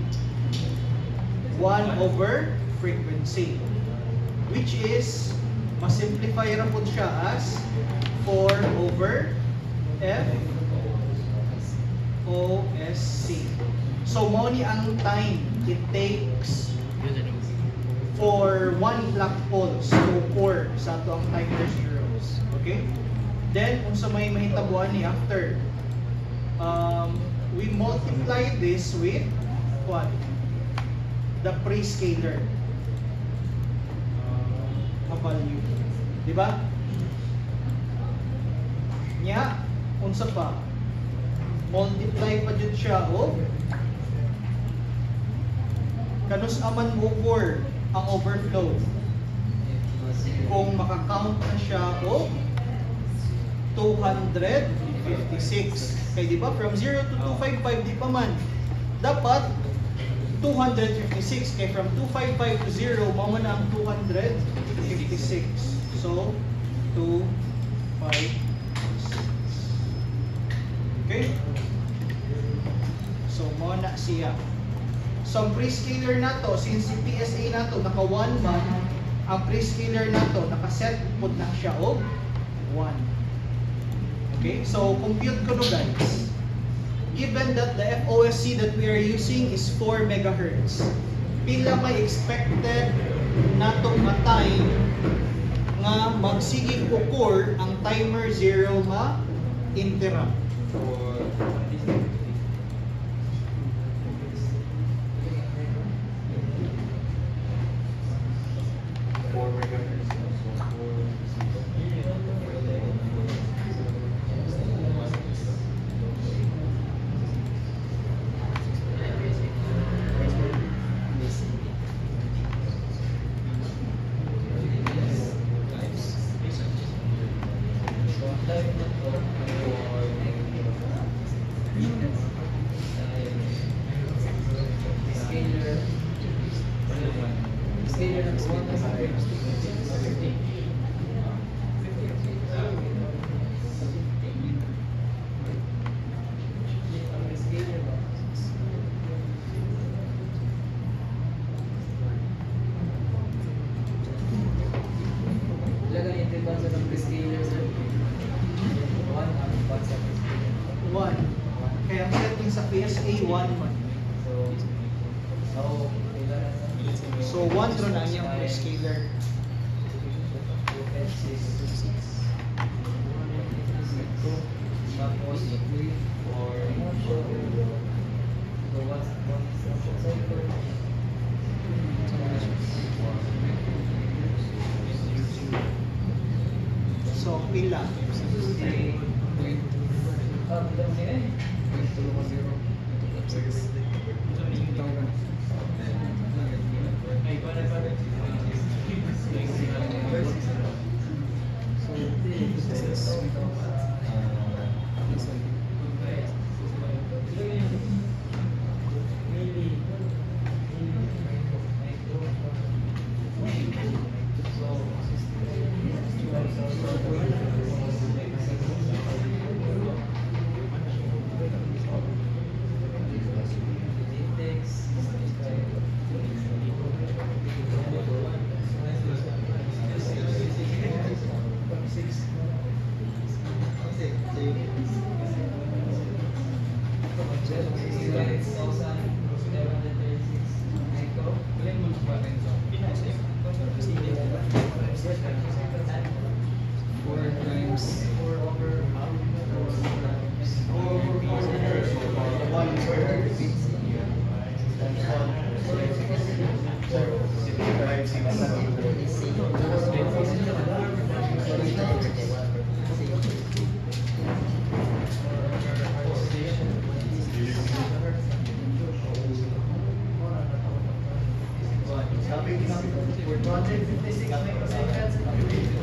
1 over frequency. Which is Masimplify ra po siya as 4 over F OSC. So, mo ni ang time it takes for 1 clock pulse to pour sa ato ang timer zeros. Okay? Then, kung sa may mahitabuan ni after, we multiply this with what? The prescaler. A value. Diba? Nya, unsa pa? Multiply pa jud siya o kanus aman mo for ang overflow. Kung makakount na siya o 256. Kaya di ba from 0 to 255 di pa man. Dapat 256 kay from 255 to 0 mao na ang 256. So 256. Okay? So mo na siya. So ang prescaler nato since si PSA nato naka 1 man, ang prescaler nato naka-set pud na siya og 1. Okay? So compute ko no guys. Given that the FOSC that we are using is 4 MHz, pila may expected natong time nga magsige occur ang timer 0 nga interrupt. Kaya ang setting sa PSA 1 man. So 1 ron ang iyang prescaler. So pila.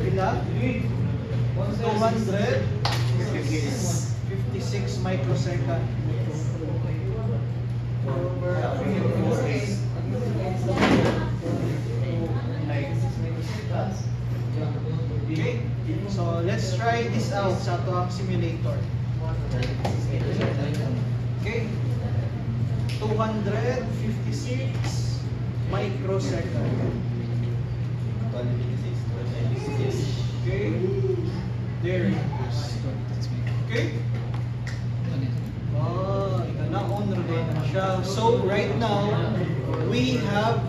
Pila? 256 microsecond. Okay, so let's try this out sa ato ang simulator. Okay, 256 microsecond. Okay? There it is. Okay? Na-on rin na siya. So, right now, we have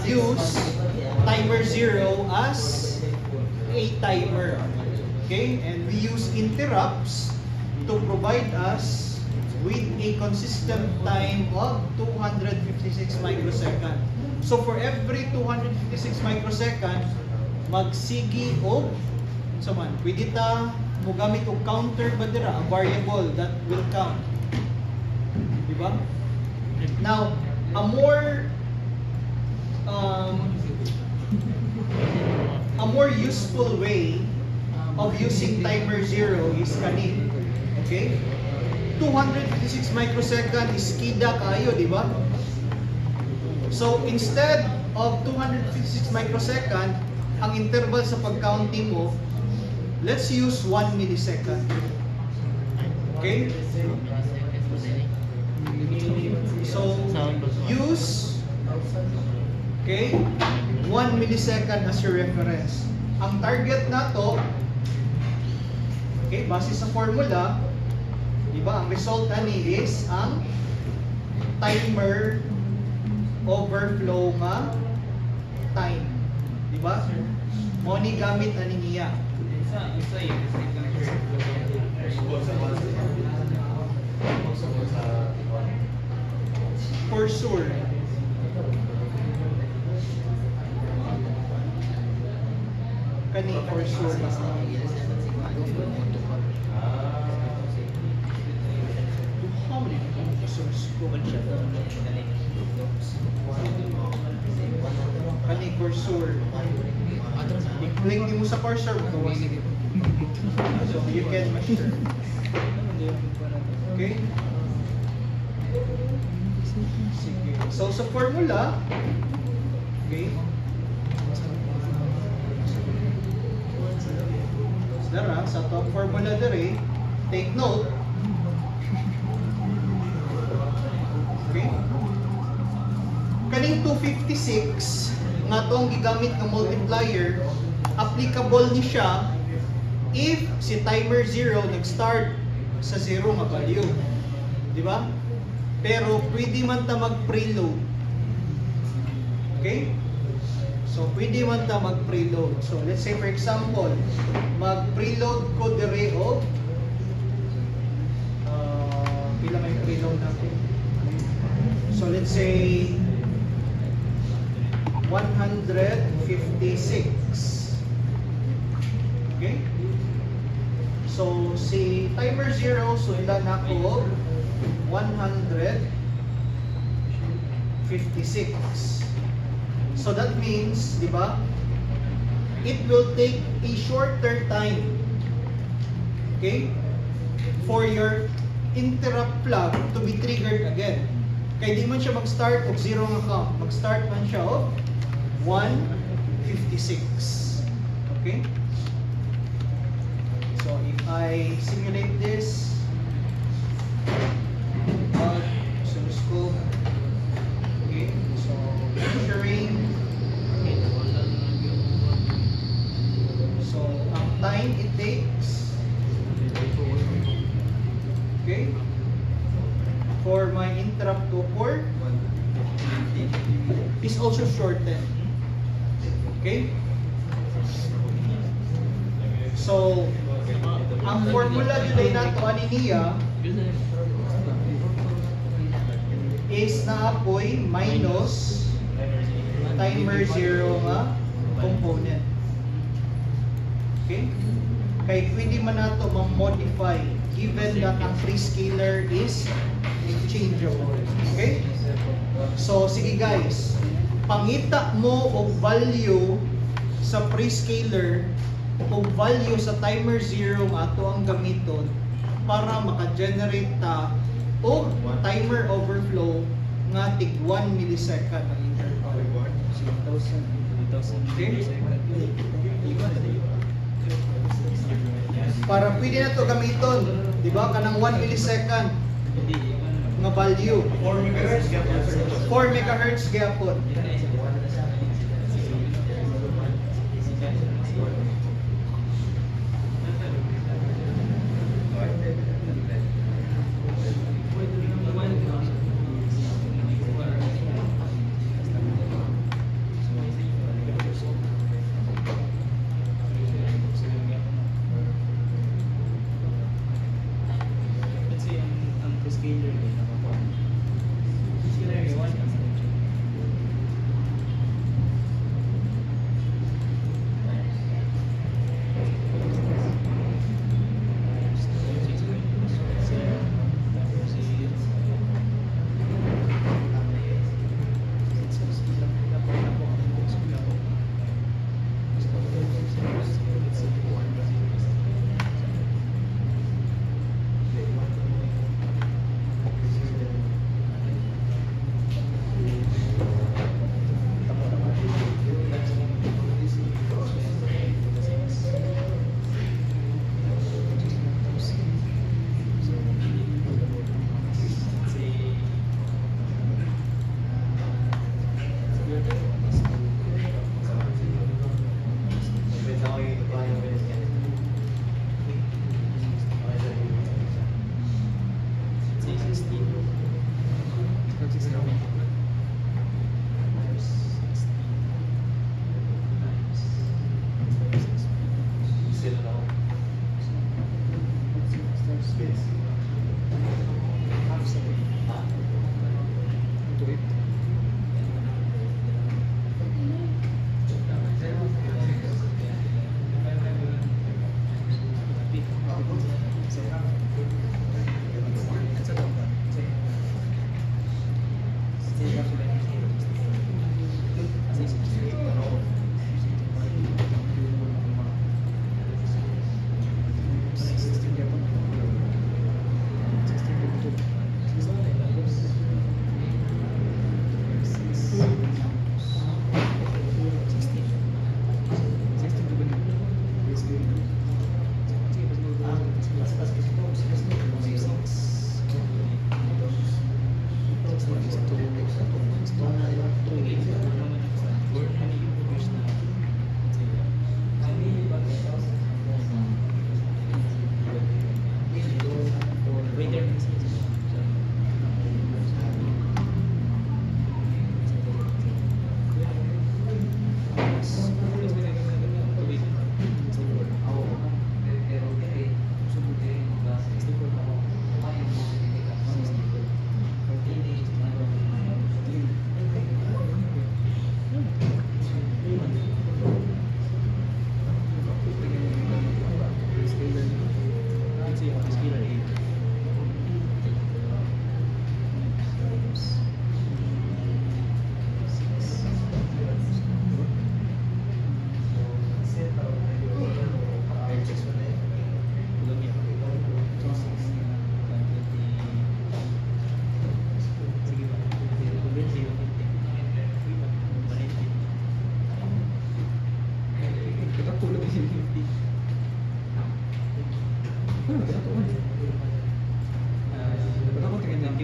used timer 0 as a timer. Okay? And we use interrupts to provide us with a consistent time of 256 microseconds. So, for every 256 microseconds, magsigi o so man, pwede ta mo gamit og counter ba dira, a variable that will count. Diba? Now, a more useful way of using timer 0 is kani. Okay? 256 microsecond is kida kayo, di ba? So, instead of 256 microsecond, ang interval sa pag-counting mo, let's use 1 millisecond. Okay? So, use 1 millisecond as your reference. Ang target nato, okay, base sa formula, di ba, ang result ani is ang timer overflow nga time. Di ba? Mo ni gamit ani niya. For sure. Kani for sure. How many users ko man siya? Kani cursor. I-click mo sa cursor mo. So you can measure. Okay? Sige. So sa formula, okay? Dara, sa top formula dere, take note. Okay? Kaning 256 nga tong gigamit nga multiplier, applicable ni siya if si timer 0 nag-start sa 0 nga value. Di ba? Pero pwede man ta mag-preload. Okay? So pwede man ta mag-preload. So let's say for example, mag-preload ko dire og pila may preload natin. So let's say 156. Okay? So si timer 0, so ilan ako 156. So that means, di ba? It will take a shorter time, okay, for your interrupt flag to be triggered again. Kaya di man siya mag-start of 0 nga count. Mag-start man siya of 156. Okay? So if I simulate this, oscilloscope, okay, so measuring, so ang time it takes, okay, for my interrupt to occur is also shortened. Okay? So, ang formula today nato ani niya is naapoy minus timer 0 nga component. Okay? Kay pwede man nato ma-modify given that ang prescaler is interchangeable. Okay? So, sige guys, pangita mo og value sa prescaler o value sa timer 0 nga ato ang gamiton para maka-generate ta o timer overflow nga tig 1 millisecond ang interval. Okay? Para pwede na to gamiton, di ba? Kanang 1 millisecond nga value.
4 MHz gapon.
4 MHz gapon.
Ano ba ito? Ba't ako tingin lang?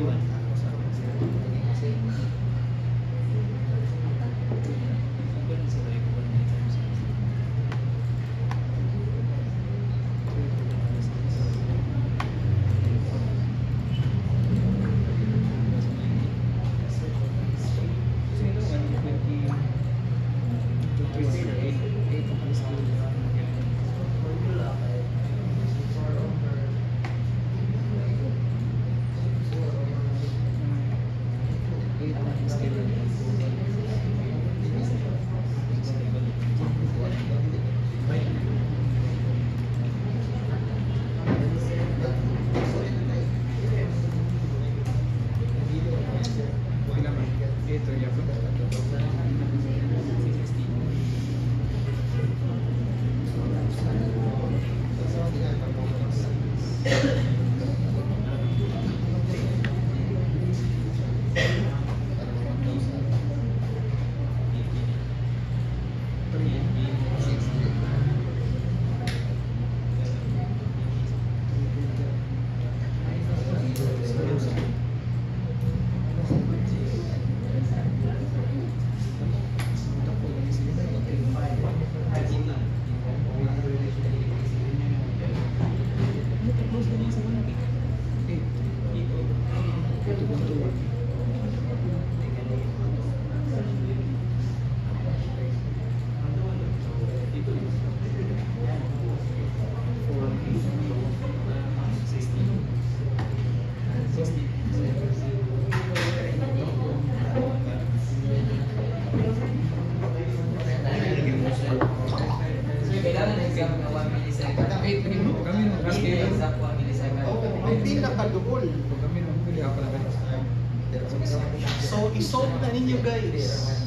So, isolve na ninyo guys.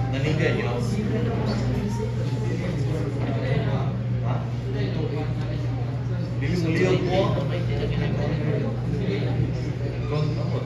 Nanigyan yun. Ha? Dili mo liyog mo. Front ako.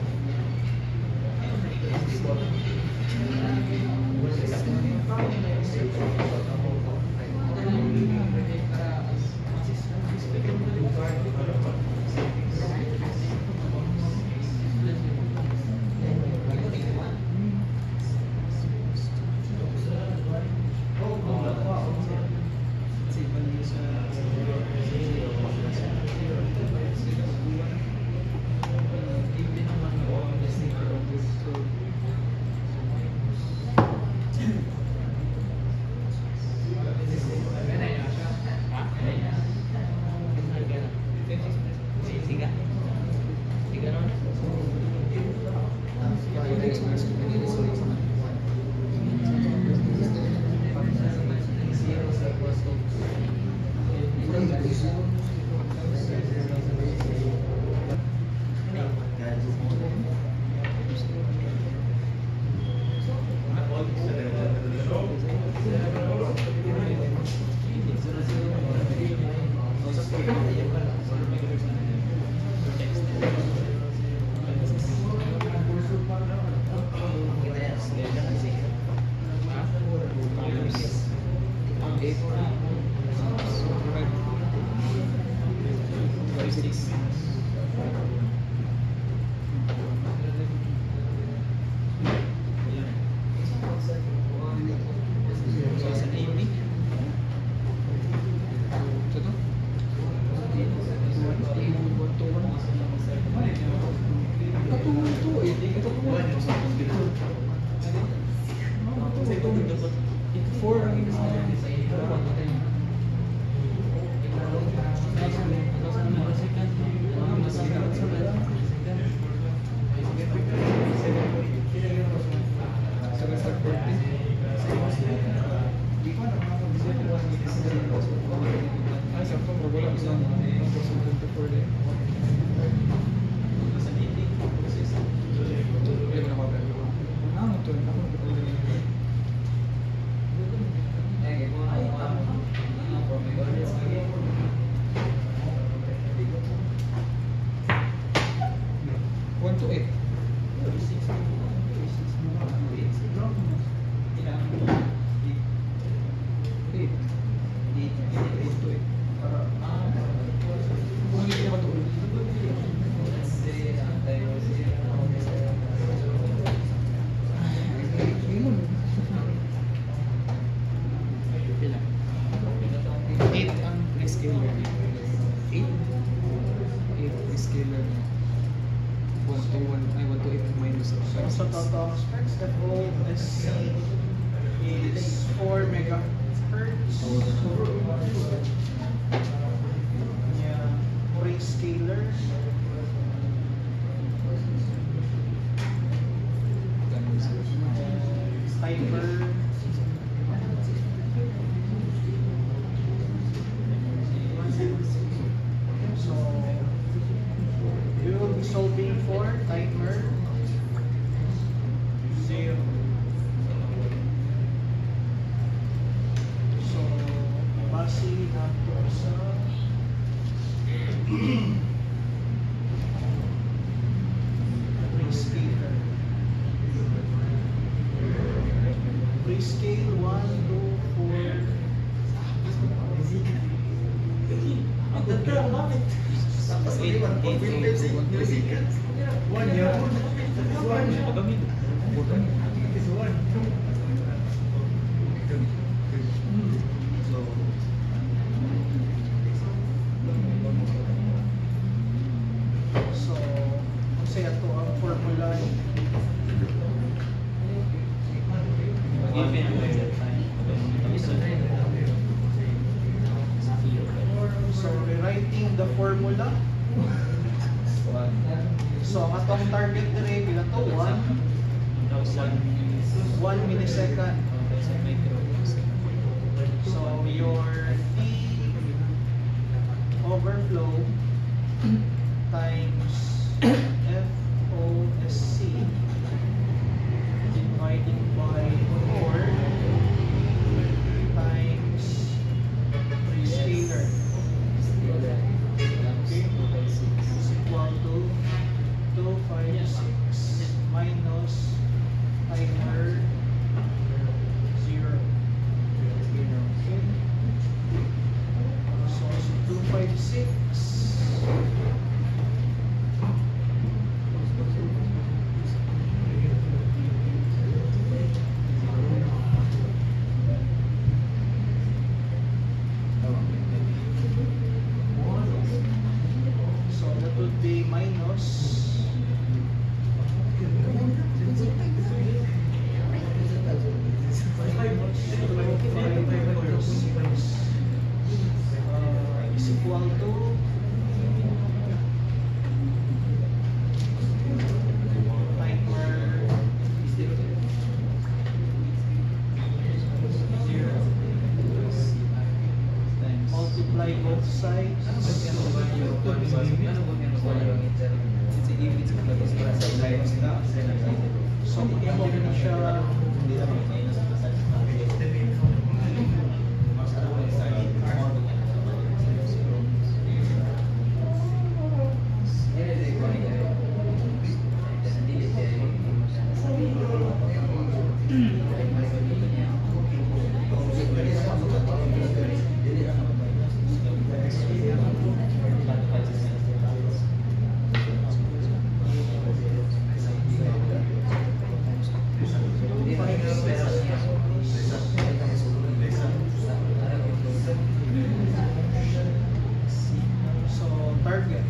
Hertz. FOSC is 4 megahertz. Yeah, prescaler. Timer. So we will be solving for timer 0. So base nato sa prescaler. Prescale 1, 2, 4. So, kung saya to ang formula so rewriting the formula. So, ang atong target dire pila to 1 millisecond. So, your T overflow times FOSC dividing by 4 times prescaler. Okay, is equal to 256 minus timer 0. Okay, so 256 so that would be minus 556 is equal to timer 0. Multiply both sides. So, i-mo na siya so target.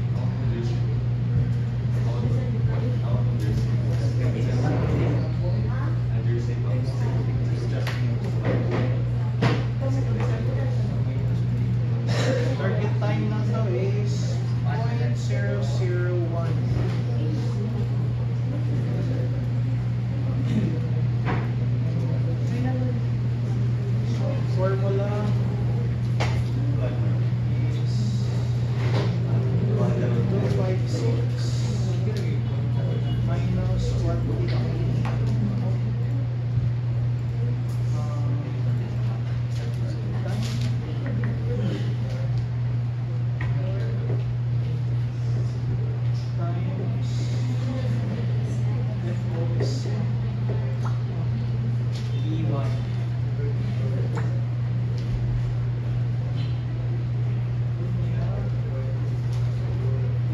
Target time na to is 0.001. So formula is 256 minus 150. Times FOSC E1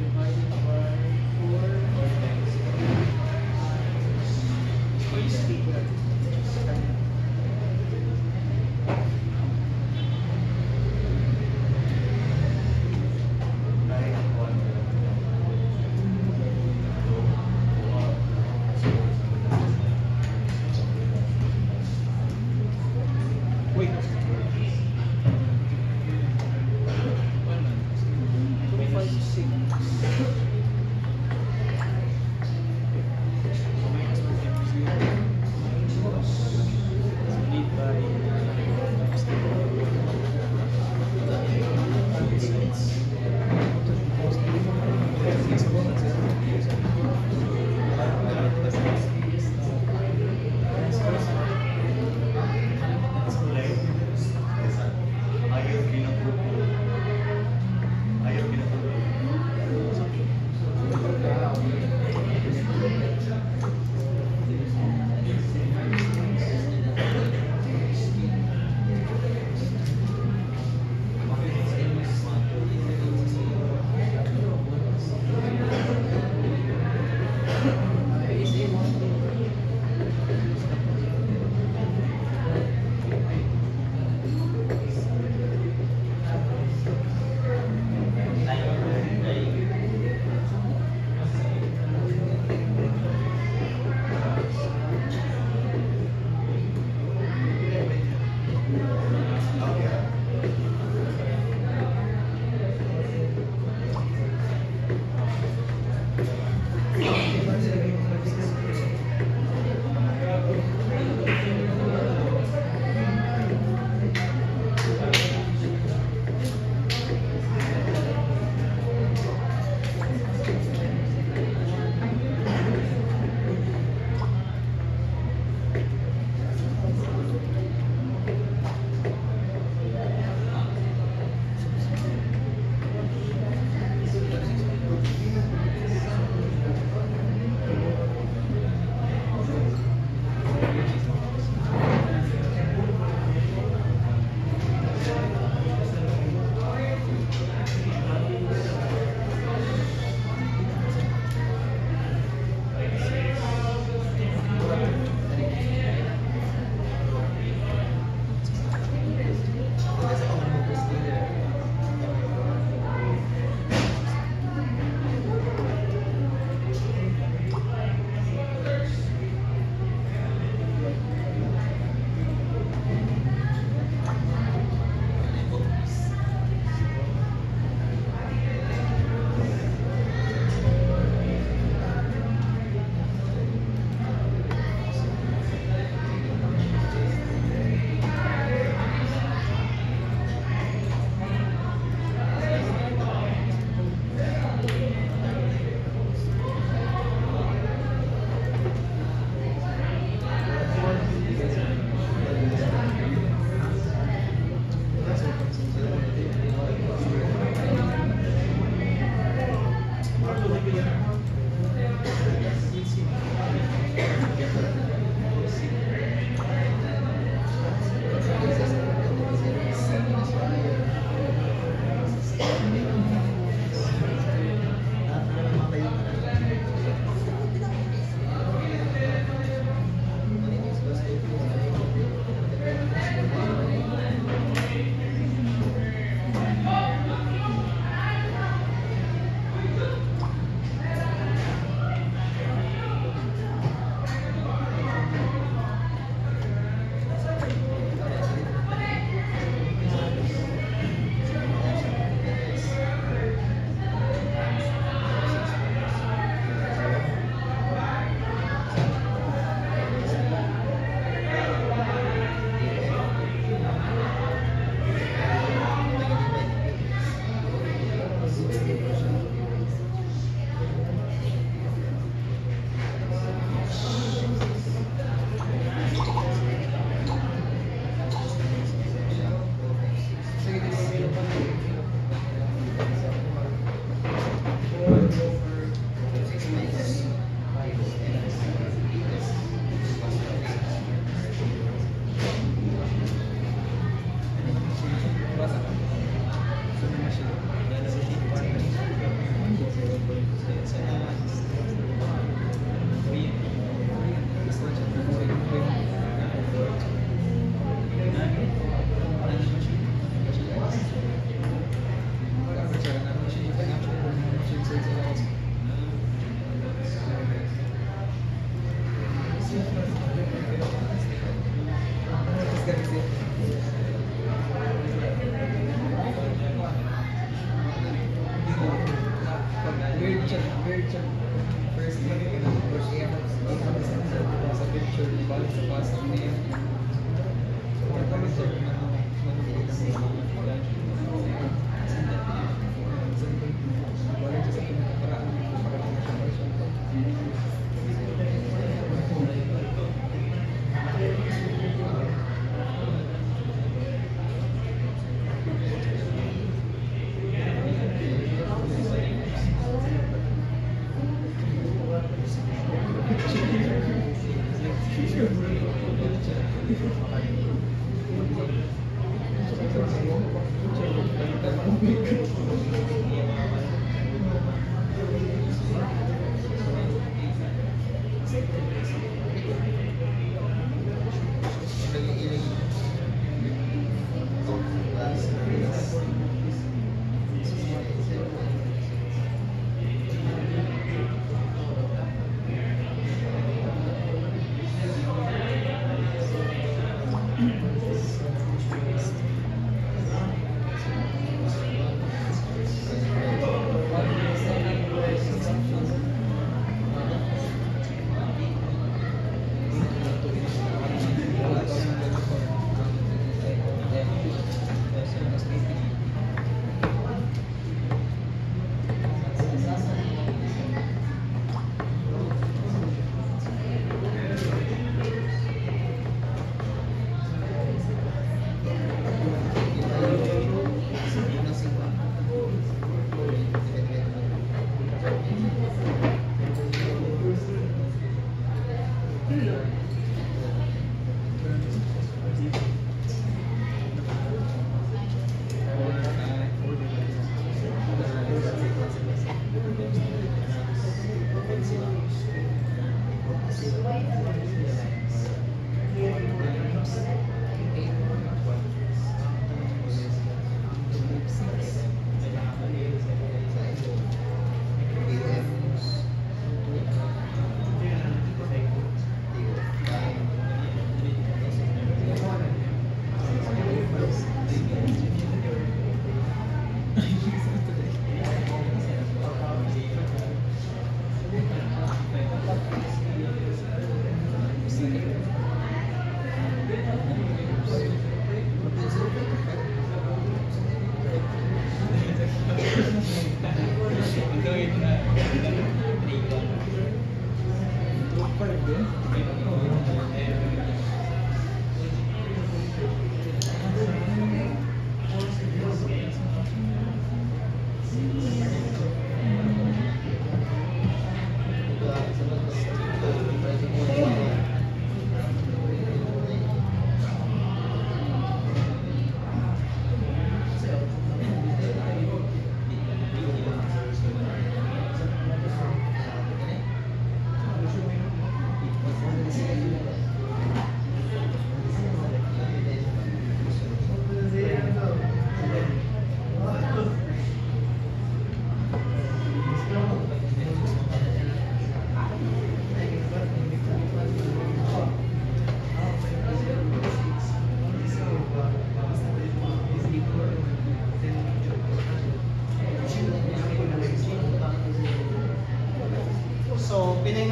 divided by 4 times prescaler.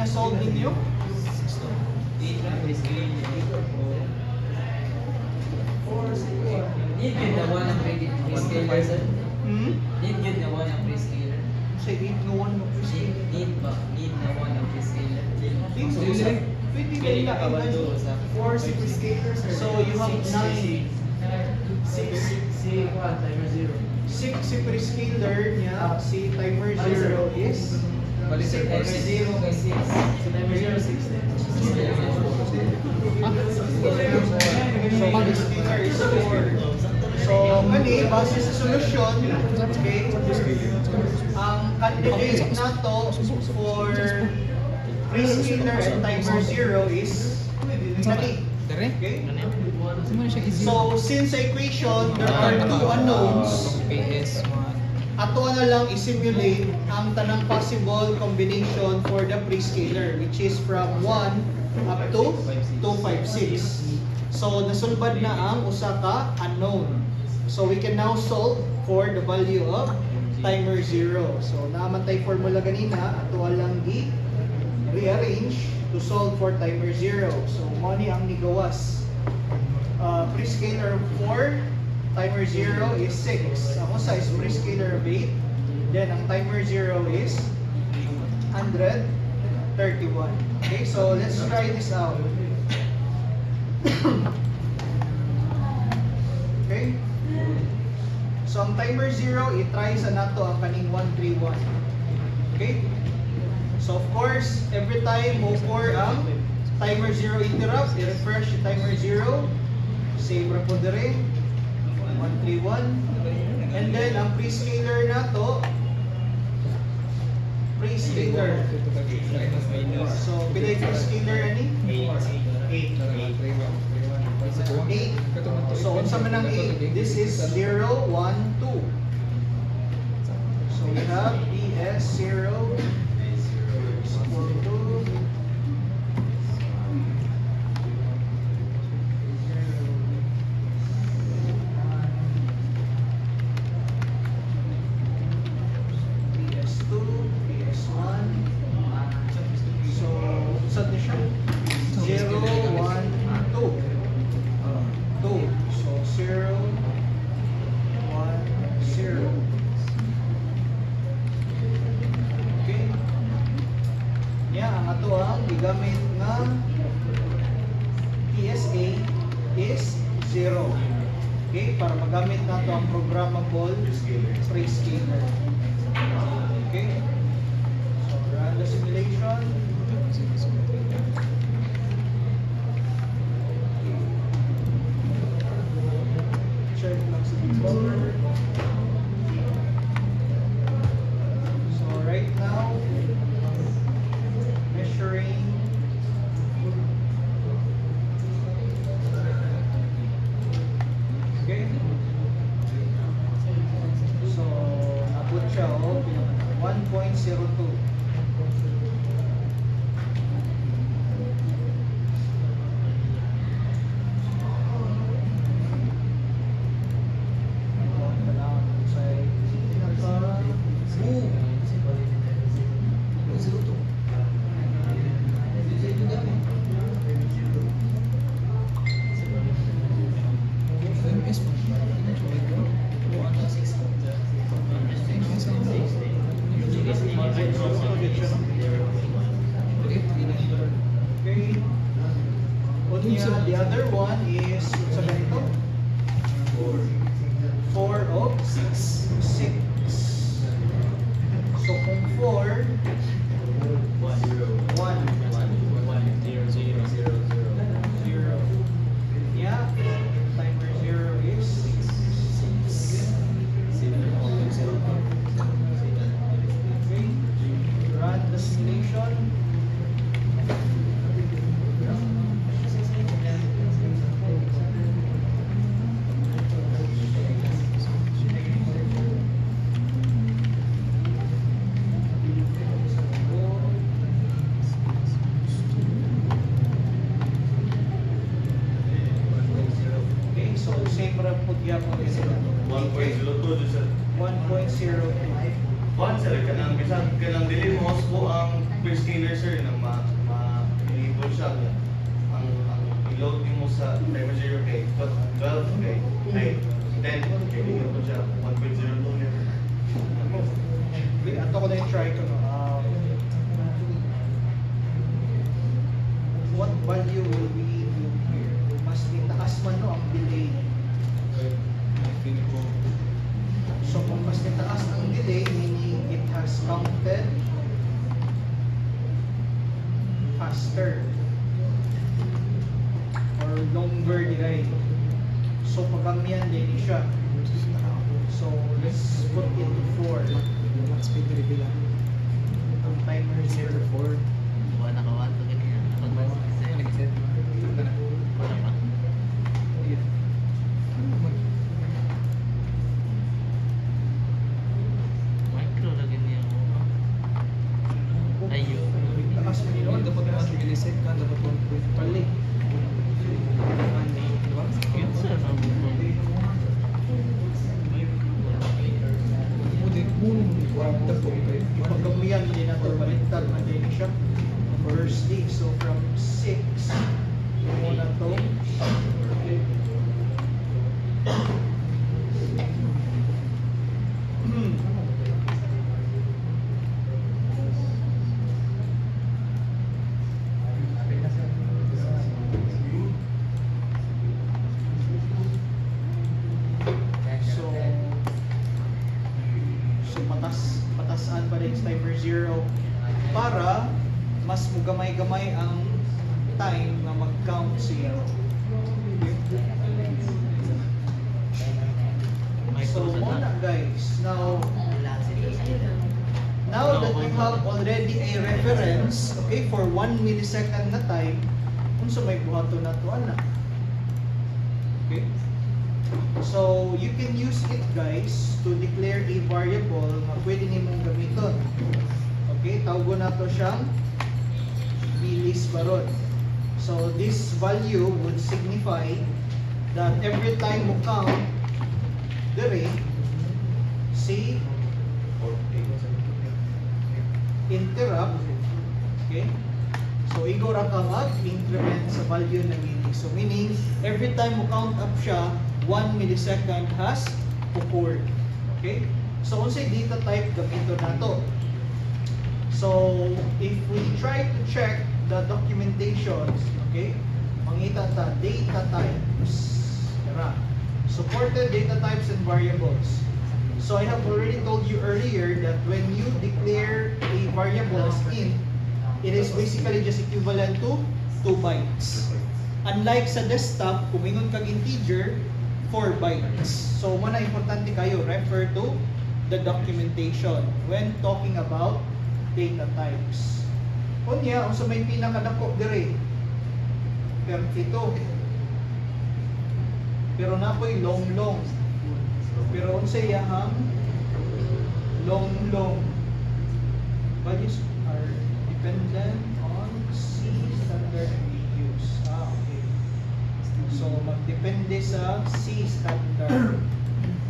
solve ninyo?
Need yun na one ang prescaler, sir? Need yun na one ang prescaler?
Say 8 no 1 no prescaler.
Need ba? Need na one ang prescaler?
So, pwede din na 4 si prescaler. So you have 9. 6 si prescaler niya, si timer 0 is
Bali sir,
0 kay 6. Si timer 0, 6 din.
So prescaler is 4. So mali, base sa solusyon, okay, ang candidate na to for prescaler and timer 0 is mali.
Dere?
Okay?
Sino siya easy?
So since sa equation, there are 2 unknowns.
PS1.
Ato na lang i-simulate ang tanang possible combination for the prescaler, which is from 1 up to 256. So nasulbad na ang usa ka unknown. So we can now solve for the value of timer 0. So naman tay formula ganina, ato lang i-rearrange to solve for timer 0. So mo ni ang nigawas. Prescaler of 4, timer 0 is 6. Ang usa is prescaler of 8. Then ang timer 0 is 131. Okay, so let's try this out. Okay? So ang timer 0, i-try sa nato ang kaning 131. Okay? So of course, every time mo for ang timer 0 interrupt, i-refresh yung timer 0. Save ra po dire. 131. And then ang prescaler nato, prescaler. So pilay prescaler ani? 8. So unsa man ang 8? This is 0, 1, 2. So we have PS 0 equal to PS2, PS1. So saan na siya? 0, 1, 2. 2. So 0, 1, 0. Okay. Yeah, ang ato ang gigamit nga PSA is 0. Okay, para magamit nato ang programmable prescaler. Okay. So run the simulation. Check lang sa controller. So right now, measuring okay. So nabot siya 1.02. Okay. The other one is sa ganito. 4 of 6. So kung 4, 1. 0. Yeah. Timer 0 is 6. Okay. Run the simulation. Okay, so same ra po gyapon kasi
1.02 sir.
1.02.
Kuan sir, kanang dili mo po ang prescaler sir na ma-enable siya. Ang i-load mo sa timer 0 kay 12 kay 10 kay dili po siya 1.02 niya.
Ato ko na i-try ko no. What value will we do here? Mas itaas man no ang delay. So kung mas itaas ang delay, meaning it has counted faster or longer delay. So pagamihan din siya. So let's put it to 4.
Speed reveal.
Ang timer 0.
4.
Taas mo nila.
Dapat 1 millisecond, dapat 1.5.
Balik. times timer 0 para mas mugamay-gamay ang time na mag-count siya. So, muna guys, now that you have already a reference, okay, for 1 millisecond na time, kung sa may buhato na to, ana. Okay? So, you can use it guys to declare a variable na pwede nimong gamiton. Okay, tawag na to siyang millis baron. So, this value would signify that every time mo count, dire, si interrupt, okay? So, igo ra ka mag-increment sa value na milli. So, meaning, every time mo count up siya, 1 millisecond has occurred. Okay? So, unsay data type gamito na to. So, if we try to check the documentation, okay? Mangita ta data types. Tara. Supported data types and variables. So, I have already told you earlier that when you declare a variable as int, it is basically just equivalent to 2 bytes. Unlike sa desktop, kung ingon kag integer, 4 bytes. So, mana importante kayo, refer to the documentation when talking about data types. Unya, kung sa may pinakadako dire, 32. Pero napoy long. Pero unsa iyahang long. Values are dependent on C standard values. Okay. So, magdepende sa C standard.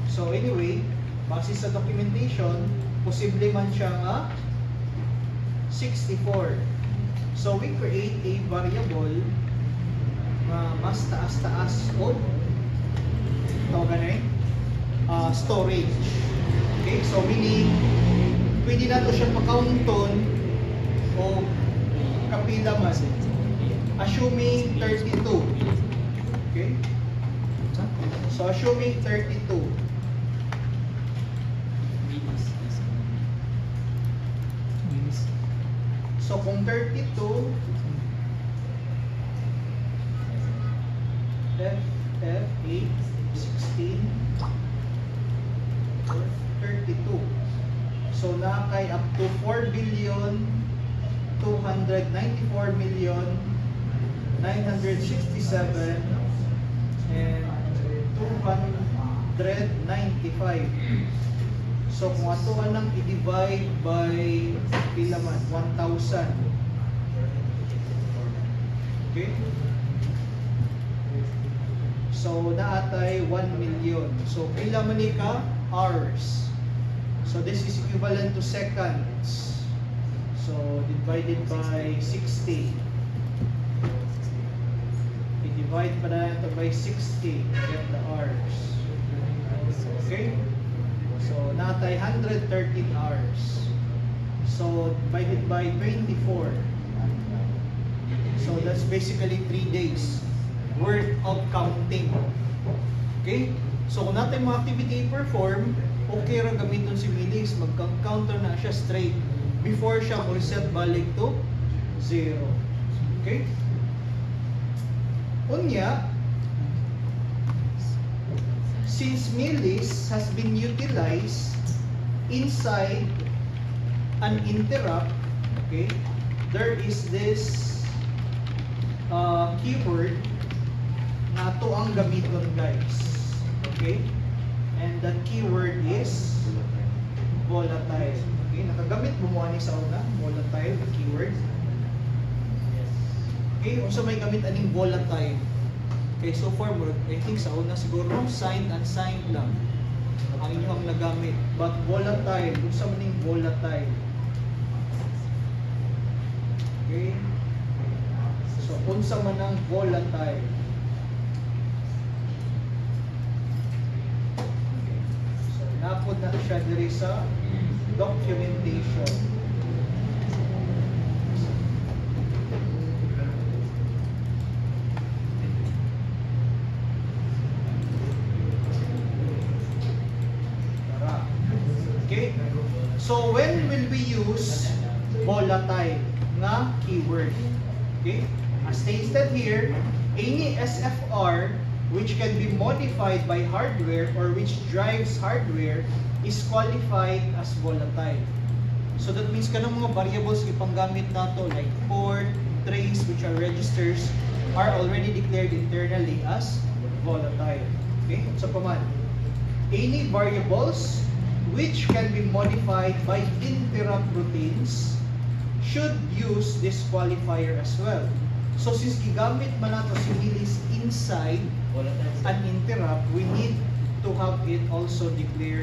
So, anyway, base sa documentation, posible man siya nga 64. So, we create a variable na mas taas-taas o storage. Okay, so meaning pwede na to siya pa-counton o kapila man. Assuming 32. Okay? So assuming 32. So kung 32 F8 16 32. So na kay up to 4 billion 294 million 967 and 295. So kung ato nang i-divide by pila man 1,000. Okay? So naatay 1 million. So pila man ni ka hours. So this is equivalent to seconds. So divided by 60. I-divide pa na ito by 60 to get the hours. Okay? So natay 113 hours. So divided by 24. So that's basically 3 days worth of counting. Okay? So kung natin mga activity perform, okay ra gamiton si millis, mag-counter na siya straight before siya reset balik to 0. Okay? Unya, since millis has been utilized inside an interrupt, okay, there is this keyword na to ang gamiton guys. Okay? And that keyword is volatile. Okay? Nakagamit mo ani sa una, volatile, the keyword. Okay? Kung sa may gamit aning volatile. Okay, so far, I think sa una siguro signed and signed lang ang inyong nagamit. But volatile, kung sa maning volatile. Okay? So, kung sa manang volatile. So, napod na siya diri sa documentation. Okay? So, when when will we use volatile nga keyword? Okay? As stated here, any SFR which can be modified by hardware or which drives hardware is qualified as volatile. So that means kanang mga variables ipanggamit nato like port, trace, which are registers, are already declared internally as volatile. Okay? So paman, any variables which can be modified by interrupt routines should use this qualifier as well. So since gigamit man nato si Willis inside
Volatile, sir.
an interrupt, we need to have it also declared